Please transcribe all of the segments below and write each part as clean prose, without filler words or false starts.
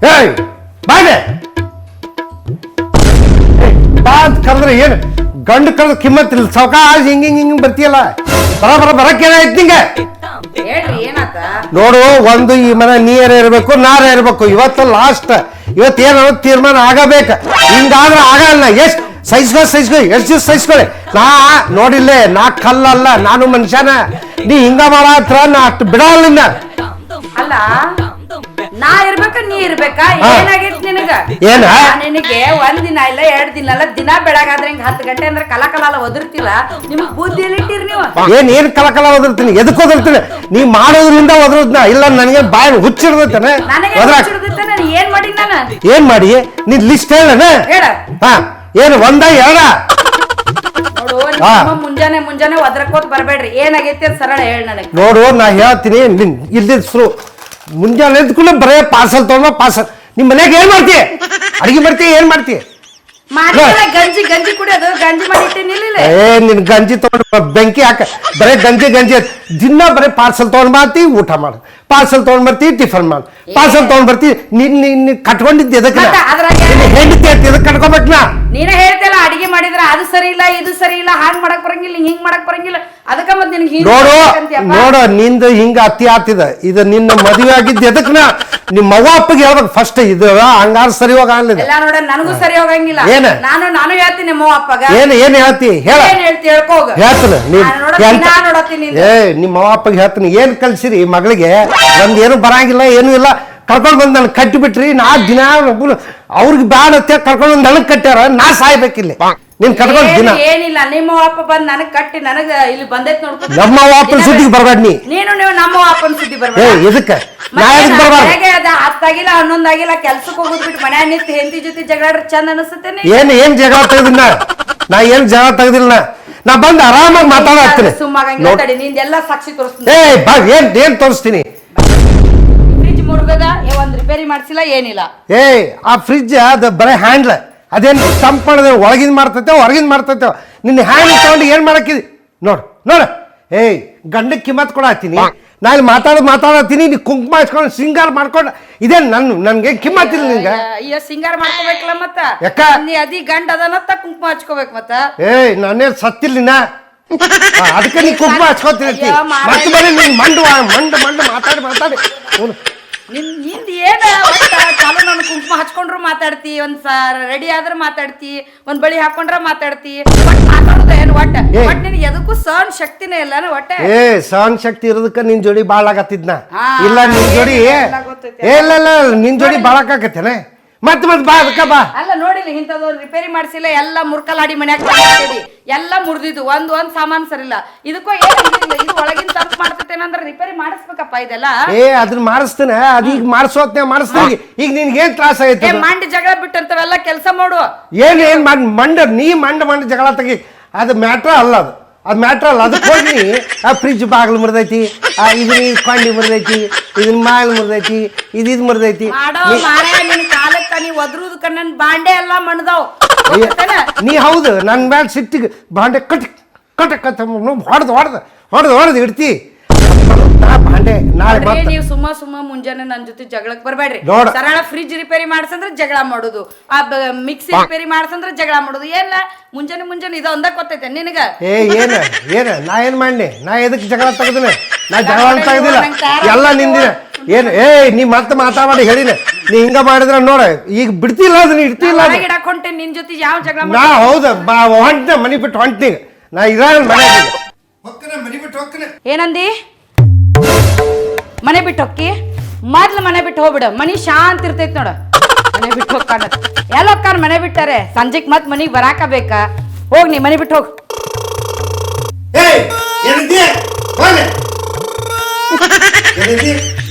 ಏಯ್ ಬಾಯ್ಲೆ ಬಾ ಅಂತ ಕರೆದ್ರೆ ಏನು ಗಂಡು ಕರೆದು ಕಿಮ್ಮತ್ತಿಲ್ಲ ಸಾವಕಾಶ ಹಿಂಗ್ ಬರ್ತೀಯಲ್ಲ ಬರಕ್ಕೇನಾಯ್ತು ನಿಂಗೆ ಹೇಳ್ರಿ ಏನಾತ ನೋಡು ಒಂದು ಈ ಮನೆ ನೀರೇ ಇರಬೇಕು ನಾರೇ ಇರಬೇಕು ಇವತ್ತು ಲಾಸ್ಟ್ ಇವತ್ತೇನೋ ತೀರ್ಮಾನ ಆಗಬೇಕು ಹಿಂಗಾದ್ರೆ ಆಗಲ್ಲ ಎಷ್ಟು ಸಹಿಸ್ಕೊ ಎಷ್ಟು ದಿವಸ ಸಹಿಸ್ಕೊಳ್ಳಿ ನಾ ನೋಡಿಲ್ಲೇ ನಾ ಕಲ್ಲಲ್ಲ ನಾನು ಮನುಷ್ಯನ ನೀ ಹಿಂಗ ಮಾಡತ್ರ ನಾ ಅಷ್ಟು ಬಿಡಲ್ಲ ನಿನ್ನ ಅಲ್ಲ ನಾ ಇರ್ಬೇಕ ನೀ ಇರ್ಬೇಕಾ ಏನಾಗೈತಿ ನಿನಗ ಏನ ನಿನಗೆ ಒಂದ್ ದಿನ ಇಲ್ಲ 2 ದಿನ ಅಲ್ಲ ದಿನ ಬೆಳಗಾದ್ರೆ ಹಿಂಗ 10 ಗಂಟೆ ಅಂದ್ರೆ ಕಲ ಒದರ್ತಿಲ್ಲ ನಿಮ್ಗ್ ಬುದ್ಧಿ ಎಲ್ಲಿಟ್ಟಿರಿ ನೀವು ಏನ್ ಕಲ ಓದಿರ್ತೀನಿ ಎದಕ್ ಓದಿರ್ತೀನಿ ನೀ ಮಾಡೋದ್ರಿಂದ ಓದ್ರದ್ನ ಇಲ್ಲ ನನಗೆ ಬಾಯಿ ಹುಚ್ಚಿಡ್ದೈತೇನೆ ನನಗೆ ನಾನು ಏನ್ ಮಾಡಿ ನಾನು ಏನ್ ಮಾಡಿ ನೀನ್ ಲಿಸ್ಟ್ ಹೇಳಣ ಹೇಳ ಹಾ ಏನು ಒಂದ ಎರಡ ನೋಡು ಮುಂಜಾನೆ ಒದ್ರಕೋತ್ ಬರ್ಬೇಡ್ರಿ ಏನಾಗೈತಿ ಅಂತ ಸರಳ ಹೇಳ ನನಗೆ ನೋಡು ನಾ ಹೇಳ್ತೀನಿ ಇಲ್ದಿಸ್ರು ಮುಂಜಾನೆ ಎದ್ಕೊಂಡು ಬರೇ ಪಾರ್ಸಲ್ ತಗೊಂಡ ಪಾರ್ಸಲ್ ನಿಮ್ ಮನ್ಯಾಗ ಏನ್ ಮಾಡ್ತೀಯ ಅಡಿಗೆ ಮಾಡ್ತೀಯ ಏನ್ ಮಾಡ್ತೀಯ ಗಂಜಿ ಕುಡಿಯೋದು ಗಂಜಿ ಮಾಡಿಟ್ಟಿನಿಲ್ಲ ನಿನ್ ಗಂಜಿ ತಗೊಂಡು ಬೆಂಕಿ ಹಾಕ ಬರೇ ಗಂಜಿ ದಿನ ಬರೇ ಪಾರ್ಸಲ್ ತಗೊಂಡ್ ಬರ್ತಿ ಊಟ ಮಾಡು ಪಾರ್ಸಲ್ ತಗೊಂಡ್ ಬರ್ತಿ ಟಿಫನ್ ಮಾಡು ಪಾರ್ಸಲ್ ತಗೊಂಡ್ ಬರ್ತಿ ನಿನ್ ಕಟ್ಕೊಂಡಿದ್ದೆ ಎದಕ್ಕೆ ಹೆಂಡತಿ ಅಂತ ಎದಕ್ ಕಟ್ಕೋಬೇಕನ ನೀನೇ ಹೇಳ್ತಿಲ್ಲ ಅಡಿಗೆ ಮಾಡಿದ್ರ ಅದು ಸರಿ ಇಲ್ಲ ಇದು ಸರಿ ಇಲ್ಲ ಹಾಂಗ್ ಮಾಡಕ್ ಬರಂಗಿಲ್ಲ ಹಿಂಗ್ ಮಾಡಕ್ ಬರಂಗಿಲ್ಲ ಅದಕ್ಕ ಮತ್ ನಿನ್ಗೆ ನೋಡು ನಿಂದು ಹಿಂಗ ಅತಿ ಆತಿದ ಇದು ನಿನ್ನ ಮದುವೆ ಆಗಿದ್ದ ಎದಕ್ನ ನಿಮ್ಮ ಅವ್ವ ಅಪ್ಪಗೆ ಹೇಳ್ಬೇಕು ಫಸ್ಟ್ ಇದು ಹಂಗಾರ ಸರಿ ಹೋಗಲ್ಲ ಎಲ್ಲ ನೋಡ ನನಗೂ ಸರಿ ಹೋಗಂಗಿಲ್ಲ ನಾನು ಹೇಳ್ತೀನಿ ನಿಮ್ಮ ಅಪ್ಪಗ ಏನ್ ಹೇಳ್ತಿ ಹೇಳ್ತಿ ಹೇಳ್ಕೋಗ ಹೇಳ್ತೀನಿ ನಿಮ್ಮ ಅವ್ವ ಅಪ್ಪಗೆ ಹೇಳ್ತೀನಿ ಏನ್ ಕಲ್ಸಿರಿ ಮಗಳಿಗೆ ಒಂದ್ ಏನು ಬರಂಗಿಲ್ಲ ಏನು ಇಲ್ಲ ಕರ್ಕೊಂಡ್ ಬಂದ್ ನನ್ ಕಟ್ಟಿ ಬಿಟ್ರಿ ನಾ ದಿನ ಅವ್ರಿಗೆ ಬ್ಯಾಡ ಅಂತ ಕರ್ಕೊಂಡ್ ಬಂದ್ ನನಗ್ ಕಟ್ಟ್ಯಾರ ನಾ ಸಾಯ್ಬೇಕಿಲ್ಲ ನೀನ್ ಕಟ್ಕೊಂಡ್ ದಿನ ಏನಿಲ್ಲ ನಿಮ್ಮ ಅಪ್ಪ ಬಂದ್ ನನಗ್ ಕಟ್ಟಿ ನನಗ ಇಲ್ಲಿ ಬಂದೈತ್ ನೋಡ್ಕೊ ನಮ್ಮ ಅಪ್ಪನ ಸುದ್ದಿಗೆ ಬರ್ಬೇಡ ನೀವು ನಮ್ಮ ಅಪ್ಪನ ಸುದ್ದಿ ಬರ್ಬೇಡ ಎದಕ್ಕ ನಾ ಎದಕ್ ಬರ್ಬಾರ್ದು 10 ಆಗಿಲ್ಲ 11 ಆಗಿಲ್ಲ ಕೆಲ್ಸಕ್ಕೆ ಹೋಗುದ್ ಬಿಟ್ಟು ಮನ್ಯಾಗ ನಿಂತು ಹೆಂಡತಿ ಜೊತೆ ಜಗಳ ಚಂದ ಅನಿಸುತ್ತೇನೆ ಏನ್ ಜಗಳ ತೆಗ್ದಿನ ನಾ ಏನ್ ಜಗಳ ತೆಗ್ದಿಲ್ಲ ನಾ ಬಂದ್ ಆರಾಮಾಗಿ ಮಾತಾಡತ್ತೀನಿ ಸುಮ್ಮನೆ ನಿಂದೆಲ್ಲ ಸಾಕ್ಷಿ ತೋರಿಸ್ತೀನಿ ಏನ್ ತೋರಿಸ್ತೀನಿ ಫ್ರಿಜ್ ಮುಳುಗದ ಒಂದ್ ರಿಪೇರಿ ಮಾಡ್ಸಿಲ್ಲ ಏನಿಲ್ಲ ಆ ಫ್ರಿಜ್ ಅದ ಬರೇ ಹ್ಯಾಂಡ್ಲ್ ಅದೇನು ಸ್ಟಂಪ್ ಮಾಡಿದ್ರೆ ಒಳಗಿಂದ ಮಾಡ್ತೈತೆ ಹೊರಗಿಂದ ಮಾಡ್ತೈತೆ ನಿನ್ನ ಹ್ಯಾಂಡ್ ತಗೊಂಡು ಏನ್ ಮಾಡಕ್ಕಿದೆ ನೋಡು ಗಂಡಕ್ಕೆ ಕಿಮ್ಮತ್ ಕೊಡತ್ತೀನಿ ನಾ ಇಲ್ಲಿ ಮಾತಾಡತ್ತೀನಿ ನೀ ಕುಂಕುಮ ಹಚ್ಕೊಂಡು ಸಿಂಗಾರ ಮಾಡ್ಕೊಂಡು ಇದೇ ನನ್ಗೆ ಕಿಮ್ಮತ್ ಇಲ್ಲ ನಿಂಗೆ ಅಯ್ಯ ಸಿಂಗಾರ ಮಾಡ್ಕೋಬೇಕಲ್ಲ ಮತ್ತ ಯಾಕ ನೀ ಅದಿ ಗಂಡ ಅದನ್ನತ್ತ ಕುಂಕುಮ ಹಚ್ಕೋಬೇಕು ಮತ್ತ ನಾನೇ ಸತ್ತಿಲ್ಲ ಅದಕ್ಕೆ ನೀ ಕುಂಕುಮ ಹಚ್ಕೋತೀನಿ ಮತ್ತೆ ಬರೀ ನೀನ್ ಮಂಡು ಮಾತಾಡಿ ನಿಂದ ಏನ ಚಾಲು ನಾನು ಕುಂಕುಮ ಹಚ್ಕೊಂಡ್ರು ಮಾತಾಡ್ತಿ ಒಂದ್ ರೆಡಿ ಆದ್ರ ಮಾತಾಡ್ತಿ ಒಂದ್ ಬಳಿ ಹಾಕೊಂಡ್ರ ಮಾತಾಡ್ತಿ ಮಾತಾಡೋದ ಏನ್ ಒಟ್ಟ ನಿನ್ ಎದಕ್ಕೂ ಸಹನ ಶಕ್ತಿನೇ ಇಲ್ಲ ಒಟ್ಟ ಸಹನ ಶಕ್ತಿ ಇರೋದಕ್ಕ ನಿನ್ ಜೋಡಿ ಬಾಳ್ ಆಗತ್ತಿದ್ನ ಇಲ್ಲ ನಿನ್ ಜೋಡಿ ಇಲ್ಲ ನಿನ್ ಜೋಡಿ ಬಾಳಕಾಕತ್ತೇನೆ ಮತ್ತೆ ಬಾ ಅದಕ್ಕ ಬಾ ಅಲ್ಲ ನೋಡಿಲ್ಲ ಇಂಥದ್ದು ರಿಪೇರಿ ಮಾಡ್ಸಿಲ್ಲ ಎಲ್ಲ ಮುರ್ಕಲಾಡಿ ಮನ್ಯಾಗ ಎಲ್ಲ ಮುರಿದಿದ್ದು ಒಂದ್ ಸಾಮಾನು ಸರಿಲ್ಲ ಇದಕ್ಕೂ ಏನಿಲ್ಲ ಇದು ಒಳಗಿನ ತಪ್ಪು ಮಾಡ್ತೇನಂದ್ರೆ ರಿಪೇರಿ ಮಾಡಿಸ್ಬೇಕಪ್ಪ ಇದೆಲ್ಲ ಅದನ್ನ ಮಾಡಿಸ್ತೇನೆ ಅದೀಗ ಮಾಡಿಸ್ತೇನೆ ಈಗ ನಿನ್ಗೆ ಏನ್ ತ್ರಾಸ ಆಗೈತೆ ಮಂಡಿ ಜಗಳ ಬಿಟ್ಟಂತವೆಲ್ಲ ಕೆಲಸ ಮಾಡು ಏನ್ ಮಂಡ ಜಗಳ ತೆಗಿ ಅದು ಮ್ಯಾಟ್ರ ಅಲ್ಲ ಅದು ಮ್ಯಾಟ್ರ್ ಅಲ್ಲ ಅದಕ್ಕೆ ಹೋಗಿ ಆ ಫ್ರಿಜ್ ಬಾಗಿಲು ಮುರಿದೈತಿ ಇದನ್ನ ಕೊಂಡಿ ಮುರಿದೈತಿ ಇದನ್ನ ಮಾಲ್ ಮುರಿದೈತಿ ಇದು ಮುರಿದೈತಿ ಕಾಲಕ್ಕ ನೀ ಒದ್ರುದು ಕಣ್ಣನ್ ಬಾಂಡೆ ಎಲ್ಲ ಮಣ್ದಾವ್ ನೀ ಹೌದು ನನ್ ಮ್ಯಾಲ ಸಿಟ್ಟಿಗೆ ಬಾಂಡೆ ಹೊಡೆದು ಇಡ್ತಿ ಬಾಂಡೆ ನಾಳೆ ನೀವು ಸುಮ್ಮ ಮುಂಜಾನೆ ನನ್ ಜೊತೆ ಜಗಳಕ್ಕೆ ಬರ್ಬೇಡ್ರಿ ಸರಳ ಫ್ರಿಜ್ ರಿಪೇರಿ ಮಾಡ್ಸಂದ್ರೆ ಜಗಳ ಮಾಡೋದು ಆ ಮಿಕ್ಸಿ ರಿಪೇರಿ ಮಾಡ್ಸಂದ್ರೆ ಜಗಳ ಮಾಡೋದು ಏನ ಮುಂಜಾನೆ ಇದು ಒಂದ ಗೊತ್ತೈತೆ ನಿನಗ ಏನ ನಾ ಏನ್ ಮಾಡ್ಲಿ ನಾ ಎದಕ್ ಜಗಳ ತೆಗ್ದಿನ ನಾ ಜಗಳ ತೆಗ್ದಿಲ್ಲ ಎಲ್ಲ ನಿಂದಿನ ನೀ ಮತ್ತೆ ಮಾತಾಡಿ ಹೇಳಿನ ನೀ ಹಿಂಗ ಮಾಡಿದ್ರ ನೋಡ ಈಗ ಬಿಡ್ತಿಲ್ಲ ಅದನ್ನ ಇಡ್ತಿಲ್ಲ ಹೊಂಟೆ ನಿನ್ ಜೊತೆ ಯಾವ ಜಗಳ ನಾ ಹೌದ ಹೊಂಟ ಮನಿ ಬಿಟ್ಟು ಹೊಂಟೀಗ ನಾ ಮನಿ ಬಿಟ್ಟು ಹೋಗ್ತೇನೆ ಏನಂದಿ ಮನೆ ಬಿಟ್ಟು ಹೋಗಿ ಮೊದ್ಲು ಮನೆ ಬಿಟ್ಟು ಹೋಗ್ಬಿಡ ಮನಿ ಶಾಂತಿ ಇರ್ತೈತಿ ನೋಡ ಮನೆ ಬಿಟ್ಟು ಹೋಗ್ತಾನ ಎಲ್ಲ ಹೋಗ್ತಾನ ಮನೆ ಬಿಟ್ಟಾರೆ ಸಂಜೆಕ್ ಮತ್ ಮನಿಗ್ ಬರಾಕ ಬೇಕಾ ಹೋಗ್ ನೀ ಮನೆ ಬಿಟ್ಟು ಹೋಗ್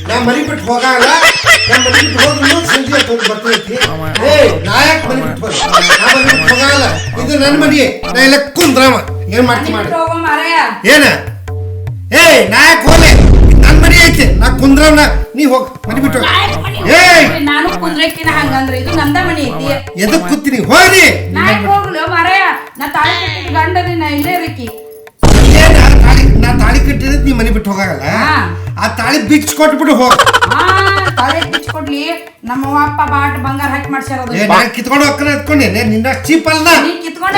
ನಾ ಮನಿ ಬಿಟ್ಟು ಹೋಗಲ್ಲ ಹೋಗಲ್ಲ ಇದು ನನ್ನ ಮನಿ ನಾ ಎಲ್ಲ ಕುಂದ್ರವ ಏನ್ ಮಾಡ್ತೀನಿ ಏನ ನಾಯಕ್ ಹೋಗ್ಲಿ ನನ್ ಮನಿ ಐತಿ ನಾ ಕುಂದ್ರವ್ನ ನೀ ಹೋಗ್ ಮನಿ ಬಿಟ್ಟು ನಾನು ಕುಂದ್ರಕ್ಕಿನ ಹಂಗಂದ್ರೆ ಇದು ನಂದ ಮನಿ ಐತಿ ಎದಕ್ ಕೂತೀನಿ ಹೋಗ್ರಿ ನಾಯಕ್ ಹೋಗ್ಲು ಮಾರಾಯ ನಾ ತಾಳಿ ಕಟ್ಟಿದ ಗಂಡದಿ ನಾ ಇಲ್ಲೇ ಇರಕಿ ನಾ ತಾಳಿ ಕಟ್ಟಿದ್ರೆ ನೀ ಮನಿ ಬಿಟ್ಟು ಹೋಗಲ್ಲ ಆ ತಾಳಿ ಬಿಚ್ಚಿ ಕೊಟ್ಬಿಟ್ಟು ಹೋಗ ತಾಳಿ ಬಿಚ್ಕೊಡ್ಲಿ ನಮ್ಮ ಅಪ್ಪ ಬಾಟ್ ಬಂಗಾರ ಹಾಕಿ ಮಾಡ್ಸ್ಯಾರ ಏ ನಾನು ಕಿತ್ಕೊಂಡು ಹೋಗ್ತಾನೆ ಎತ್ಕೊಂಡೇನೆ ನಿನ್ನ ಚೀಪ್ ಅಲ್ಲ ನೀ ಕಿತ್ಕೊಂಡ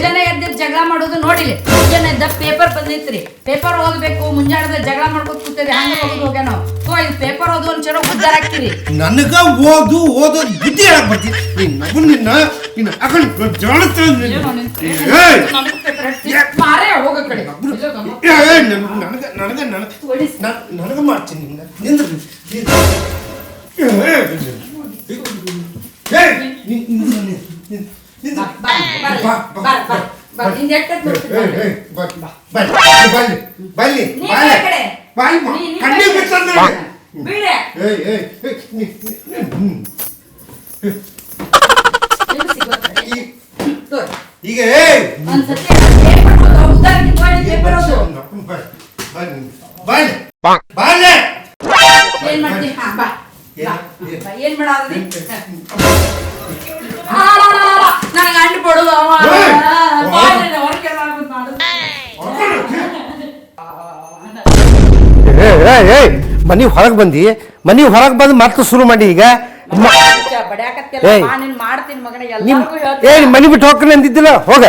ಜನ ಎದ್ದ ಜಗಳ ಮಾಡೋದು ನೋಡಿಲಿ ಜನ ಎದ್ದ ಪೇಪರ್ ಬಂದಿತ್ರಿ ಪೇಪರ್ ಓದ್ಬೇಕು ಮುಂಜಾನೆ ಜಗಳ ಮಾಡ್ಕೊತ ಕೂತೇರಿ ಹಂಗ ಓದ್ ಹೋಗ್ಯ ನಾವು ಸೊ ಇದು ಪೇಪರ್ ಓದು ಒಂದ್ ಚಲೋ ಗುದ್ದಾರ ಹಾಕ್ತಿರಿ ನನಗ ಓದೋದು ಬುದ್ಧಿ ಹೇಳಕ್ ಬರ್ತೀನಿ ನಿನ್ನ ಅಕೌಂಟ್ ಮಾರೇ ಹೋಗ ಕಡೆ ನನಗ ಮಾಡ್ತೀನಿ ನಿಂದ ಈಗ ಏನ್ ಮಾಡ್ತಿ ಏನ್ ಮಾಡೋದು ನನಗೆ ಅಂಡು ಕೊಡುದು ಮನಿ ಹೊರಗೆ ಬಂದು ಮತ್ತೆ ಶುರು ಮಾಡಿ ಈಗ ಮಾಡ್ತೀನಿ ಮಗನ ಏ ಮನಿ ಬಿಟ್ಟು ಹೋಗ್ತಾನೆ ಅಂದಿದ್ದಿಲ್ಲ ಹೋಗ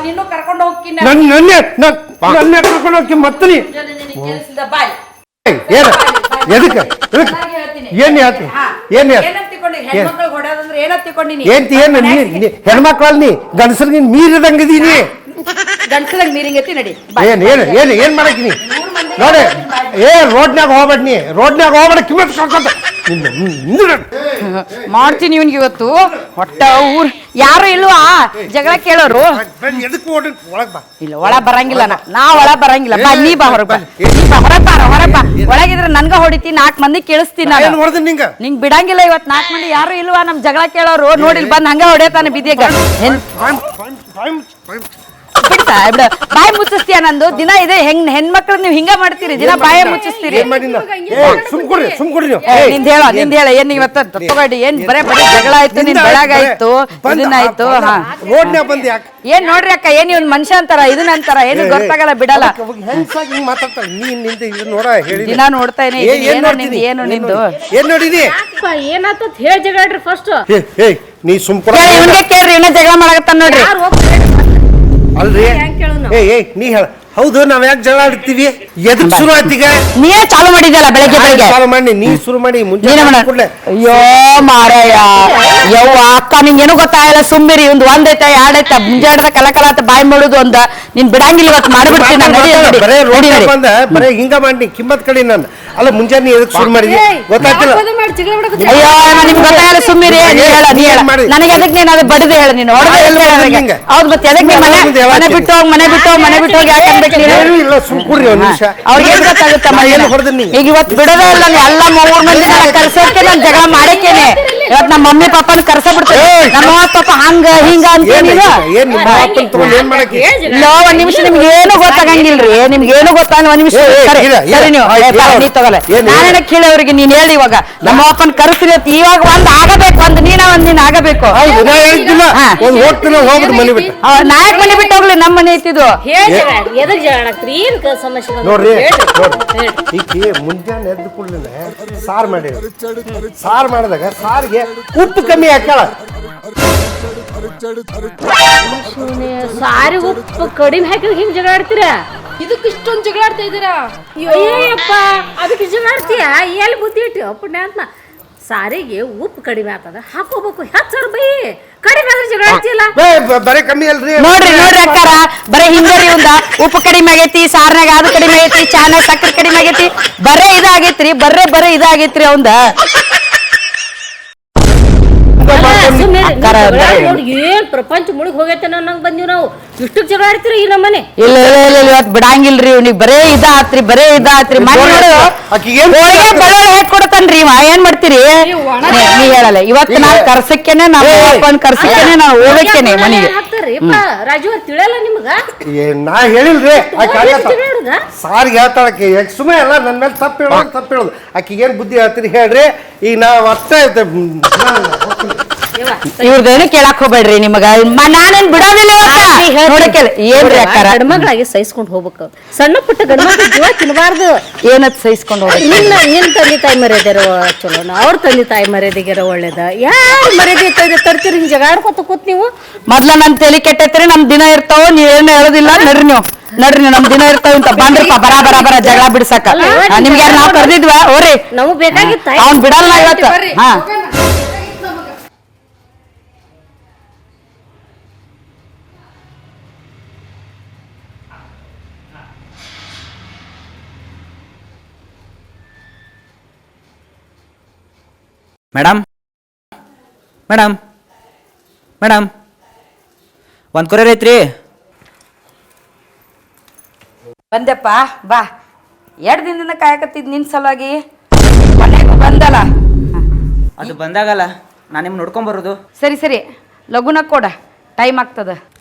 ನಿನ್ನೂ ಕರ್ಕೊಂಡು ಹೋಗ್ತೀನಿ ನನ್ನ ಕರ್ಕೊಂಡು ಹೋಗಿ ಮತ್ತೆ ನೀ ಬಾಯ್ ಏನ ಎದಕ್ಕೆ ಏನ್ ಹೇಳ್ತಿ ಏನ್ ಏನ್ತಿ ಏನು ಹೆಣ್ಮಕ್ಳಲ್ಲಿ ನೀ ಗಂಡಸರಿಗೆ ಮೀರಿದಂಗದೀನಿ ಗಂಡಸರಂಗ್ ಮೀರಿಂಗೈತಿ ನಡಿ ಏನ್ ಮಾಡಕ್ಕಿನಿ ನೋಡಿ ರೋಡ್ನ್ಯಾಗ ಹೋಗ್ಬೇಡ ನೀ ರೋಡ್ನ್ಯಾಗ ಹೋಗ್ಬೇಡ ಕಿಮ್ಮತ್ ಕಳ್ಕೊಂತ ಮಾಡ್ತೀನಿ ಇವನ್ಗೆ ಇವತ್ತು ಹೊಟ್ಟ ಊರ್ ಯಾರು ಇಲ್ವಾ ಜಗಳ ಕೇಳೋರು ಇಲ್ಲ ಒಳ ಬರಂಗಿಲ್ಲ ನಾ ಒಳ ಬರಂಗಿಲ್ಲ ಬಾ ನೀ ಬಾ ಹೊರಗ್ ಬಾ ಹೊರಗ್ ಬಾ ಒಳಗಿದ್ರೆ ನನ್ಗ ಹೊಡಿತೀನಿ 4 ಮಂದಿ ಕೇಳಿಸ್ತೀನಿ ನಿಂಗ್ ಬಿಡಂಗಿಲ್ಲ ಇವತ್ 4 ಮಂದಿ ಯಾರು ಇಲ್ವಾ ನಮ್ ಜಗಳ ಕೇಳೋರು ನೋಡಿಲ್ ಬಂದ್ ಹಂಗ ಹೊಡೆತಾನೆ ಬಿದ್ಯಾಗ ಬಿಡ್ತಾ ಬಿಡ ಬಾಯಿ ಮುಚ್ಚಿಸ್ತೀಯ ನಂದು ದಿನ ಇದೆ ಹೆಣ್ಮಕ್ಳು ನೀವು ಹಿಂಗ ಮಾಡ್ತೀರಿ ದಿನ ಬಾಯ ಮುಚ್ಚಿಸ್ತೀರಿ ನಿಂದ ಹೇಳ ಏನ್ ಇವತ್ತ ತಗೊಳ್ಳಿ ಏನ್ ಬರೇ ಜಗಳ ಆಯ್ತು ನಿನ್ ಬೆಳಗಾಯ್ತು ಇದನ್ನಾಯ್ತು ಏನ್ ನೋಡ್ರಿ ಅಕ್ಕ ಏನ್ ಇವ್ನ್ ಮನುಷ್ಯ ಅಂತಾರ ಇದನ್ನಂತಾರ ಏನು ಗೊತ್ತಾಗಲ್ಲ ಬಿಡಲ್ಲ ದಿನ ನೋಡ್ತಾ ಏನು ನಿಂದು ಏನಾತ ಹೇಳಿ ಜಗಳ ಫಸ್ಟ್ ನೀ ಇವನ್ಗೆ ಕೇಳ್ರಿ ಇವನ್ನ ಜಗಳ ಮಾಡಕತ್ತ ನೋಡ್ರಿ ಅಲ್ರಿ ನೀ ಹೇಳ ಹೌದು ನಾವ್ ಯಾಕೆ ಜಗಳ ಆಡ್ತೀವಿ ಎದಕ್ ಶುರು ಆಯ್ತೀಗ ನೀನೇ ಚಾಲು ಮಾಡಿದ್ಯಲ್ಲ ಬೆಳಗ್ಗೆ ಚಾಲು ಮಾಡಿ ನೀ ಶುರು ಮಾಡಿ ಮುಂಚೆ ಅಯ್ಯೋ ಮಾರಾಯ ಯವ್ವ ಅಕ್ಕ ನಿಂಗೇನು ಗೊತ್ತಾಗಲ್ಲ ಸುಮ್ಮಿರಿ ಒಂದೈತ ಎರಡೈತ ಮುಂಜಾನೆ ಕಲಕಲ ಅಂತ ಬಾಯ್ ಮಾಡುದು ಒಂದ ನೀನ್ ಬಿಡಂಗಿಲ್ಲ ಇವತ್ತು ಮಾಡಿಬಿಡ್ತೀನಿ ಬರೇ ಹಿಂಗ ಮಾಡಿ ಕಿಮ್ಮತ್ ಕಡೆ ನಾನು ಅಲ್ಲ ಮುಂಜಾನೆ ಎದಕ್ ಶುರು ಮಾಡಿದ್ವಿ ಗೊತ್ತಾಗ್ತಿಲ್ಲ ಅಯ್ಯೋ ನಿಮ್ಗೆ ಗೊತ್ತಾಗಲ್ಲ ಸುಮ್ಮಿರಿ ನೀ ಹೇಳ ನನಗೆ ಅದಕ್ಕೆ ನೀನು ಅದು ಬಡಿದು ಹೇಳ ನೀನು ಹೌದು ಮತ್ತೆ ಅದಕ್ಕೆ ಮನೆ ಬಿಟ್ಟು ಹೋಗಿ ಯಾಕೆ ಇಲ್ಲ ಸುಮ್ಕುಡ್ರಿ ಒಂದ್ ನಿಮಿಷ ಅವ್ರಿಗೆ ಏನ್ ಗೊತ್ತಾಗುತ್ತಮ್ಮ ಈಗ ಇವತ್ತು ಬಿಡೋದೇ ಇಲ್ಲ ಎಲ್ಲ 3 ಮಂದಿ ಕರ್ಸೋಕೆ ನಾನು ಜಗಳ ಮಾಡೇಕೇನೆ ಇವತ್ತು ನಮ್ಮ ಮಮ್ಮಿ ಪಾಪನ ಕರ್ಸ ಬಿಡ್ತೇನೆ ನಮ್ಮ ಪಾಪ ಹಂಗ ಹಿಂಗ ಅಂತ ಇಲ್ಲ ಒಂದ್ ನಿಮಿಷ ನಿಮ್ಗೆ ಏನು ಗೊತ್ತಾಗಂಗಿಲ್ರಿ ನಿಮ್ಗೆ ಏನು ಗೊತ್ತಾಗ ಒಂದ್ ನಿಮಿಷ ಸರಿ ನೀವು ತಗೋಲ್ಲ ನಾನೇನ ಕೇಳೋರಿಗೆ ನೀನ್ ಹೇಳಿ ಇವಾಗ ನಮ್ಮ ಅಪ್ಪನ ಕರ್ಸ್ರಿ ಇವಾಗ ಒಂದ್ ಆಗಬೇಕು ಒಂದ್ ನೀನ್ ಆಗಬೇಕು ನಾಯಕ್ ಮನೆ ಬಿಟ್ಟು ಹೋಗ್ಲಿ ನಮ್ಮ ಮನೆ ಐತಿದ್ದು ನೋಡ್ರಿ ಈಕಿ ಮುಂಜಾನೆ ಎದ್ದು ಕೂಡಲೇ ಸಾರು ಮಾಡಿ ಸಾರು ಮಾಡಿದಾಗ ಸಾರಿಗೆ ಉಪ್ಪು ಕಮ್ಮಿ ಹಾಕ್ಯಾಳ ಸಾರಿ ಉಪ್ಪು ಕಡಿಮೆ ಹಾಕಿದ್ರೆ ಹಿಂಗ್ ಜಗಳ ಆಡ್ತೀರ ಇದಕ್ಕೆ ಇಷ್ಟೊಂದು ಜಗಳ ಆಡ್ತಾ ಇದ್ದೀರಾ ಅಯ್ಯಪ್ಪ ಅದಕ್ಕೆ ಜಗಳ ಆಡ್ತೀಯ ಎಲ್ಲಿ ಬುದ್ಧಿ ಇಟ್ಟು ಪುಣ್ಯ ಅಂತ ಸಾರಿಗೆ ಉಪ್ಪು ಕಡಿಮೆ ಆಗ್ತದ ಹಾಕೋಬೇಕು ಹೆಚ್ಚು ಬೈ ಕಡಿಮೆ ಆದ್ರೆ ಜಗಳ ಆಡ್ತಿಯಲ್ಲ ಬರೇ ಕಮ್ಮಿ ಅಲ್ರಿ ನೋಡ್ರಿ ಅಕ್ಕಾರ ಬರೇ ಹಿಂಗರಿ ಒಂದ ಉಪ್ಪು ಕಡಿಮೆ ಆಗೈತಿ ಸಾರ್ನಾಗ ಅದು ಕಡಿಮೆ ಆಗೈತಿ ಚಾನಾಗ ಸಕ್ಕರೆ ಕಡಿಮೆ ಆಗೈತಿ ಬರೇ ಇದಾಗೈತ್ರಿ ಬರೇ ಇದಾಗೈತ್ರಿ ಅವಂದ ಏನ್ ಪ್ರಪಂಚ ಮುಳುಗ್ ಹೋಗೈತೆ ನಂಗ್ ಬಂದಿವ್ ನಾವು ಇಷ್ಟು ಜಗಳ ಆಡ್ತೀರಿ ಈ ನಮ್ಮನೆ ಇಲ್ಲ ಇವತ್ ಬಿಡಂಗಿಲ್ರಿ ಇವ್ನಿಗ್ ಬರೇ ಇದಾತ್ರಿ ಹೇಳ್ಕೊಡತನ್ರಿ ಏನ್ ಮಾಡ್ತೀರಿ ನೀ ಹೇಳಲ್ಲ ಇವತ್ತು ನಾನ್ ಕರ್ಸಕ್ಕೇನೆ ನಮ್ಮ ಕರ್ಸಕ್ಕೇನೆ ನಾವು ಹೋಗಕ್ಕೇನೆ ಮನೆಗೆ ರಾಜು ತಿಳಿಯಲ್ಲ ನಿಮ್ಗ ನಾ ಹೇಳಿಲ್ರಿ ಸಾರಿಗೆ ಹೇಳ್ತಾಳಕ್ಕೆ ಸುಮ್ಮನೆ ಎಲ್ಲ ನನ್ನ ಮೇಲೆ ತಪ್ಪು ಹೇಳೋದು ಆಕಿಗೆ ಏನ್ ಬುದ್ಧಿ ಹೇಳ್ತೀರಿ ಹೇಳ್ರಿ ಈಗ ನಾವ್ ಅಷ್ಟೇ ಇವ್ರದೇನು ಕೇಳಕ್ ಹೋಗ್ಬೇಡ್ರಿ ನಿಮಗ ನಾನೇನ್ ಬಿಡೋದಿಲ್ಲ ಏನ್ರಿ ಅಕ್ಕಾರ ಗಂಡ್ಮಗಳಾಗಿ ಸಹಿಸ್ಕೊಂಡು ಹೋಗ್ಬೇಕು. ಸಣ್ಣ ಪುಟ್ಟ ಗಂಡ್ಮಕ್ಳ ಜೀವ ತಿನ್ನಬಾರ್ದು. ಏನತ್ ಸಹಿಸ್ಕೊಂಡು ಹೋಗ್ರಿ ನಿನ್ನ ತಂದೆ ತಾಯಿ ಮರ್ಯಾದಿರೋ ಚಲೋನ, ಅವ್ರ ತಂದೆ ತಾಯಿ ಮರ್ಯಾದಿಗಿರೋ ಒಳ್ಳೇದ. ಯಾರು ಮರ್ಯಾದೆ ತರ್ತೀರಿ ಹಿಂಗ್ ಜಗಾಡ್ಕೊತ ಕೂತ್ ನೀವು? ಮೊದ್ಲ ನನ್ ತಲೆ ಕೆಟ್ಟೈತ್ರಿ, ನಮ್ ದಿನ ಇರ್ತಾವ, ನೀವೇನು ಹೇಳೋದಿಲ್ಲ. ನಡ್ರಿ ನಮ್ ದಿನ ಇರ್ತಾವ ಇಂತ ಬಂದ್ರಪ್ಪ ಬರ ಜಗಳ ಬಿಡ್ಸಕ. ನಿಮ್ಗೆ ಯಾರು ನಾವ್ ಕರ್ದಿದ್ವ ಓರಿ ನಮಗ್ ಬೇಕಾಗಿತ್ತ ಅವ್ನ್ ಬಿಡಲ್ಲ ಇವತ್ತು. ಹಾ ಮೇಡಮ್ ಮೇಡಮ್ ಮೇಡಮ್ ಒಂದು ಕೊರಿಯರ್ ಐತ್ರಿ. ಬಂದೆಪ್ಪ ಬಾ. 2 ದಿನದಿಂದ ಕಾಯಕತ್ತಿದ್ ನಿನ್ ಸಲುವಾಗಿ. ಮನೆಗೂ ಬಂದಲ್ಲ. ಅದು ಬಂದಾಗಲ್ಲ ನಾನು ನಿಮ್ಗೆ ನೋಡ್ಕೊಂಬರೋದು. ಸರಿ ಲಘುನ ಕೊಡ, ಟೈಮ್ ಆಗ್ತದ.